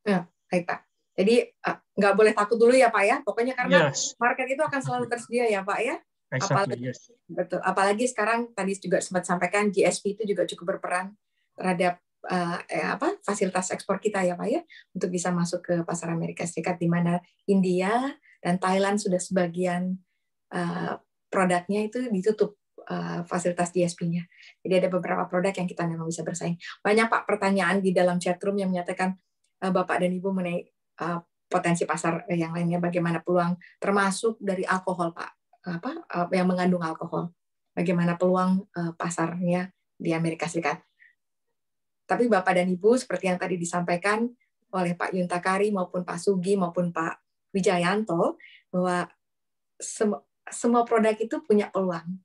Ya, baik Pak. Jadi nggak boleh takut dulu ya Pak ya, pokoknya karena Yes, market itu akan selalu tersedia ya Pak ya. exactly, Apalagi, yes. betul. Apalagi sekarang tadi juga sempat sampaikan GSP itu juga cukup berperan terhadap fasilitas ekspor kita ya Pak ya, untuk bisa masuk ke pasar Amerika Serikat, di mana India dan Thailand sudah sebagian produknya itu ditutup fasilitas GSP-nya. Jadi ada beberapa produk yang kita memang bisa bersaing. Banyak Pak pertanyaan di dalam chat room yang menyatakan Bapak dan Ibu mengenai potensi pasar yang lainnya, bagaimana peluang termasuk dari alkohol Pak, yang mengandung alkohol, bagaimana peluang pasarnya di Amerika Serikat. Tapi Bapak dan Ibu seperti yang tadi disampaikan oleh Pak Yuntakari maupun Pak Sugi maupun Pak Wijayanto, bahwa semua produk itu punya peluang.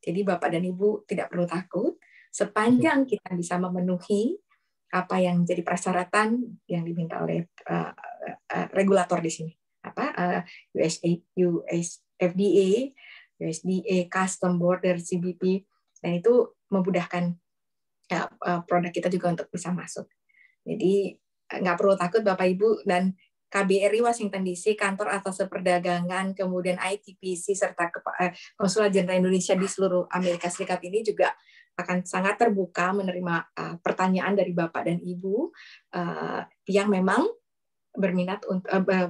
Jadi Bapak dan Ibu tidak perlu takut sepanjang kita bisa memenuhi apa yang jadi persyaratan yang diminta oleh regulator di sini, FDA, USDA, Custom Border, CBP, dan itu memudahkan produk kita juga untuk bisa masuk. Jadi nggak perlu takut Bapak Ibu, dan KBRI Washington DC, Kantor Atas Perdagangan, kemudian ITPC, serta Konsulat Jenderal Indonesia di seluruh Amerika Serikat ini juga akan sangat terbuka menerima pertanyaan dari Bapak dan Ibu yang memang berminat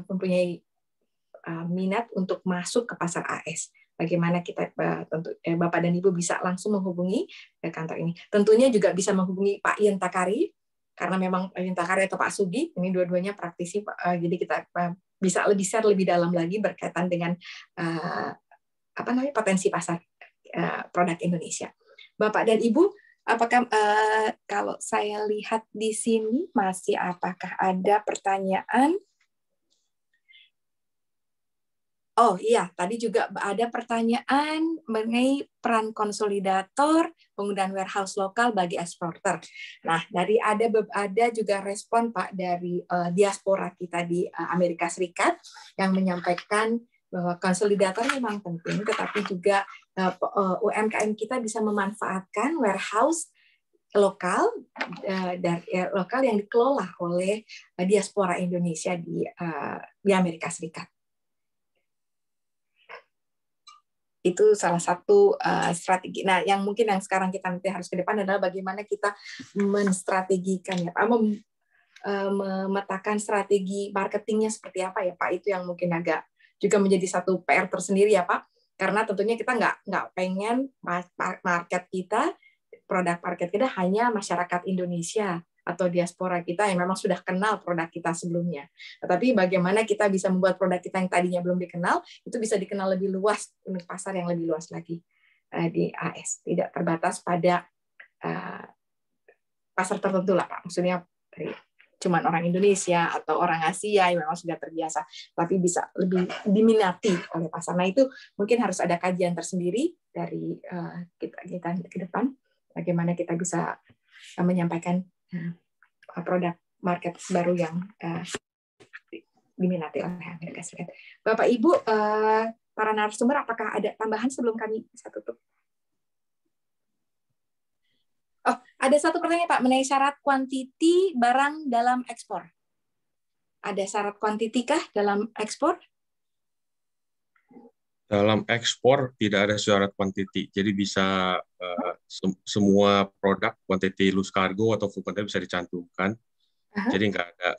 mempunyai minat untuk masuk ke pasar AS. Bagaimana kita tentu Bapak dan Ibu bisa langsung menghubungi kantor ini. Tentunya juga bisa menghubungi Pak Yuntakari, karena memang Pak Yuntakari atau Pak Sugi ini dua-duanya praktisi, jadi kita bisa lebih share lebih dalam lagi berkaitan dengan potensi pasar produk Indonesia. Bapak dan Ibu, apakah kalau saya lihat di sini apakah ada pertanyaan? Oh iya, tadi juga ada pertanyaan mengenai peran konsolidator, penggunaan warehouse lokal bagi eksporter. Nah, ada juga respon Pak dari diaspora kita di Amerika Serikat yang menyampaikan bahwa konsolidator memang penting, tetapi juga UMKM kita bisa memanfaatkan warehouse lokal yang dikelola oleh diaspora Indonesia di Amerika Serikat. Itu salah satu strategi. Nah, yang mungkin yang sekarang kita nanti harus ke depan adalah bagaimana kita menstrategikan ya Pak, memetakan strategi marketingnya seperti apa ya Pak. Itu yang mungkin agak juga menjadi satu PR tersendiri ya Pak. Karena tentunya kita nggak pengen produk market kita hanya masyarakat Indonesia atau diaspora kita yang memang sudah kenal produk kita sebelumnya. Tetapi bagaimana kita bisa membuat produk kita yang tadinya belum dikenal, itu bisa dikenal lebih luas, untuk pasar yang lebih luas lagi di AS. Tidak terbatas pada pasar tertentu lah Pak. Maksudnya cuman orang Indonesia atau orang Asia yang memang sudah terbiasa, tapi bisa lebih diminati oleh pasar. Nah itu mungkin harus ada kajian tersendiri dari kita ke depan, bagaimana kita bisa menyampaikan produk market baru yang diminati oleh Amerika Serikat. Bapak Ibu, para narasumber, apakah ada tambahan sebelum kami bisa tutup? Oh, ada satu pertanyaan Pak mengenai syarat kuantiti barang dalam ekspor. Ada syarat kuantiti kah dalam ekspor? Dalam ekspor tidak ada syarat kuantiti, jadi bisa semua produk kuantiti loose cargo atau full container bisa dicantumkan. Jadi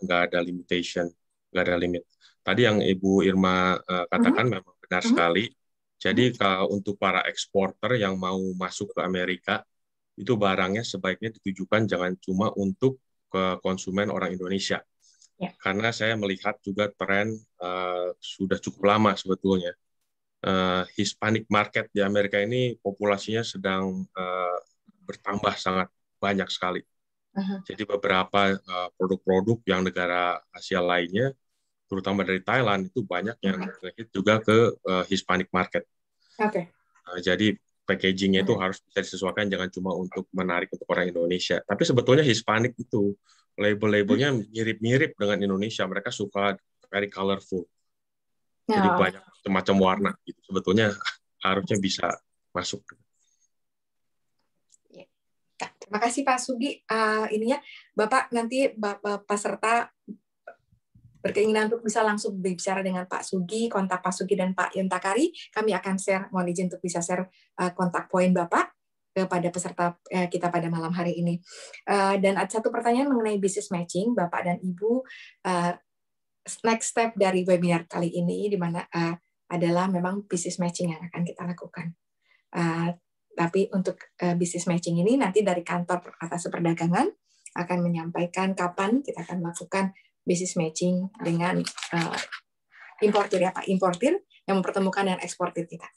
nggak ada limitation, nggak ada limit. Tadi yang Ibu Irma katakan memang benar sekali. Jadi kalau untuk para eksporter yang mau masuk ke Amerika, itu barangnya sebaiknya ditujukan jangan cuma untuk ke konsumen orang Indonesia. Ya. Karena saya melihat juga tren sudah cukup lama sebetulnya. Hispanic market di Amerika ini populasinya sedang bertambah sangat banyak sekali. Jadi beberapa produk-produk yang negara Asia lainnya, terutama dari Thailand, itu banyak yang ngehit juga ke Hispanic market. Jadi packaging-nya itu harus bisa disesuaikan, jangan cuma untuk menarik untuk orang Indonesia. Tapi sebetulnya Hispanic itu label-labelnya mirip-mirip dengan Indonesia. Mereka suka very colorful. Jadi banyak macam warna gitu. Sebetulnya harusnya bisa masuk. Terima kasih Pak Sugi. Ininya Bapak nanti peserta berkeinginan untuk bisa langsung berbicara dengan Pak Sugi, kontak Pak Sugi dan Pak Yuntakari, kami akan share, mohon izin untuk bisa share kontak poin Bapak kepada peserta kita pada malam hari ini. Dan ada satu pertanyaan mengenai business matching, Bapak dan Ibu. Next step dari webinar kali ini di mana adalah memang business matching yang akan kita lakukan. Tapi untuk business matching ini nanti dari kantor atas perdagangan akan menyampaikan kapan kita akan melakukan business matching dengan importir ya Pak, importir yang mempertemukan dengan eksportir kita.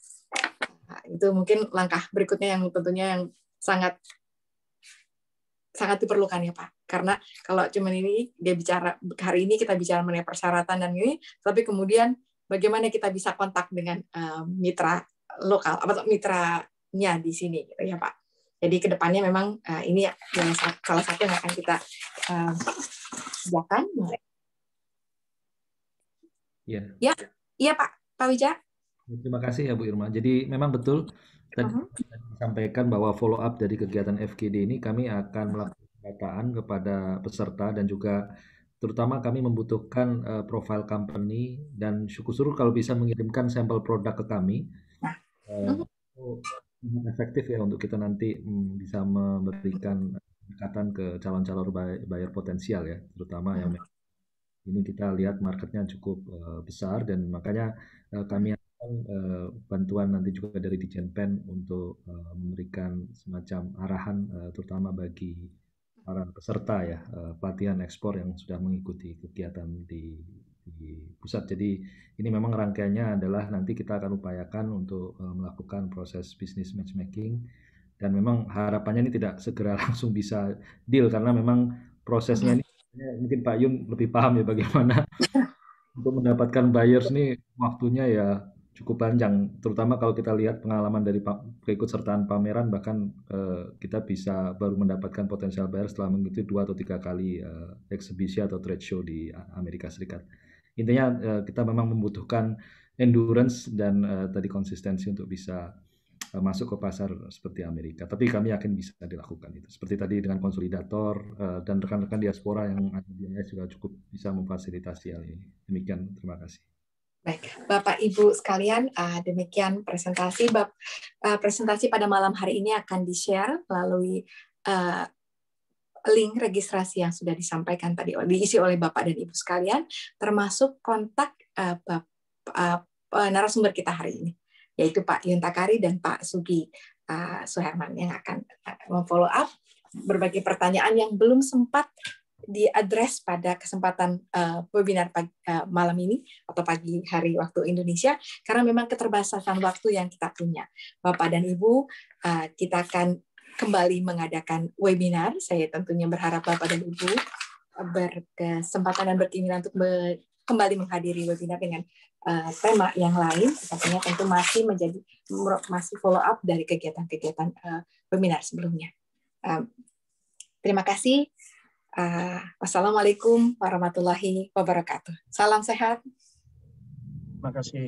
Nah, itu mungkin langkah berikutnya yang tentunya yang sangat diperlukan ya Pak. Karena kalau cuman ini dia bicara hari ini kita bicara mengenai persyaratan dan ini, tapi kemudian bagaimana kita bisa kontak dengan mitra lokal atau mitranya di sini gitu ya Pak. Jadi kedepannya memang ini salah satu yang akan kita kerjakan. Iya Pak Wija. Terima kasih ya Bu Irma. Jadi memang betul tadi disampaikan bahwa follow up dari kegiatan FGD ini kami akan melakukan pendataan kepada peserta dan juga terutama kami membutuhkan profile company dan syukur-syukur kalau bisa mengirimkan sampel produk ke kami. Efektif ya untuk kita nanti bisa memberikan pendekatan ke calon-calon buyer potensial ya, terutama yang ini kita lihat marketnya cukup besar dan makanya kami akan bantuan nanti juga dari Dijenpen untuk memberikan semacam arahan terutama bagi para peserta ya, pelatihan ekspor yang sudah mengikuti kegiatan di pusat. Jadi ini memang rangkaiannya adalah nanti kita akan upayakan untuk melakukan proses bisnis matchmaking dan memang harapannya ini tidak segera langsung bisa deal karena memang prosesnya ini mungkin Pak Yun lebih paham ya bagaimana untuk mendapatkan buyers ini waktunya ya cukup panjang, terutama kalau kita lihat pengalaman dari keikutsertaan pameran bahkan kita bisa baru mendapatkan potensial buyer setelah mengikuti 2 atau 3 kali eksibisi atau trade show di Amerika Serikat. Intinya kita memang membutuhkan endurance dan tadi konsistensi untuk bisa masuk ke pasar seperti Amerika. Tapi kami yakin bisa dilakukan itu. Seperti tadi dengan konsolidator dan rekan-rekan diaspora yang ada di AS juga cukup bisa memfasilitasi hal ini. Demikian, terima kasih. Baik, Bapak Ibu sekalian, demikian presentasi. Presentasi pada malam hari ini akan di-share melalui link registrasi yang sudah disampaikan tadi, diisi oleh Bapak dan Ibu sekalian, termasuk kontak narasumber kita hari ini, yaitu Pak Yuntakari dan Pak Sugi Suherman yang akan memfollow up berbagai pertanyaan yang belum sempat diadres pada kesempatan webinar malam ini atau pagi hari waktu Indonesia, karena memang keterbatasan waktu yang kita punya. Bapak dan Ibu, kita akan kembali mengadakan webinar. Saya tentunya berharap Bapak dan Ibu berkesempatan dan berkeinginan untuk kembali menghadiri webinar dengan tema yang lain, tetapinya tentu masih follow up dari kegiatan-kegiatan webinar sebelumnya. Terima kasih. Wassalamualaikum warahmatullahi wabarakatuh. Salam sehat. Terima kasih.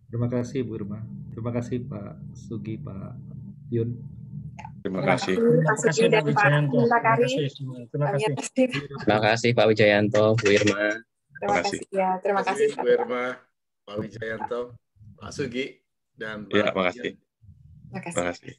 Terima kasih Bu Irma. Terima kasih Pak Sugi, Pak Yun. Terima kasih. Terima kasih dan Pak Yuntakari. Terima kasih Pak Wijayanto, Bu Irma. Terima kasih ya. Terima kasih Bu Irma, Pak Wijayanto, Pak Sugi, dan Pak terima kasih. Terima kasih.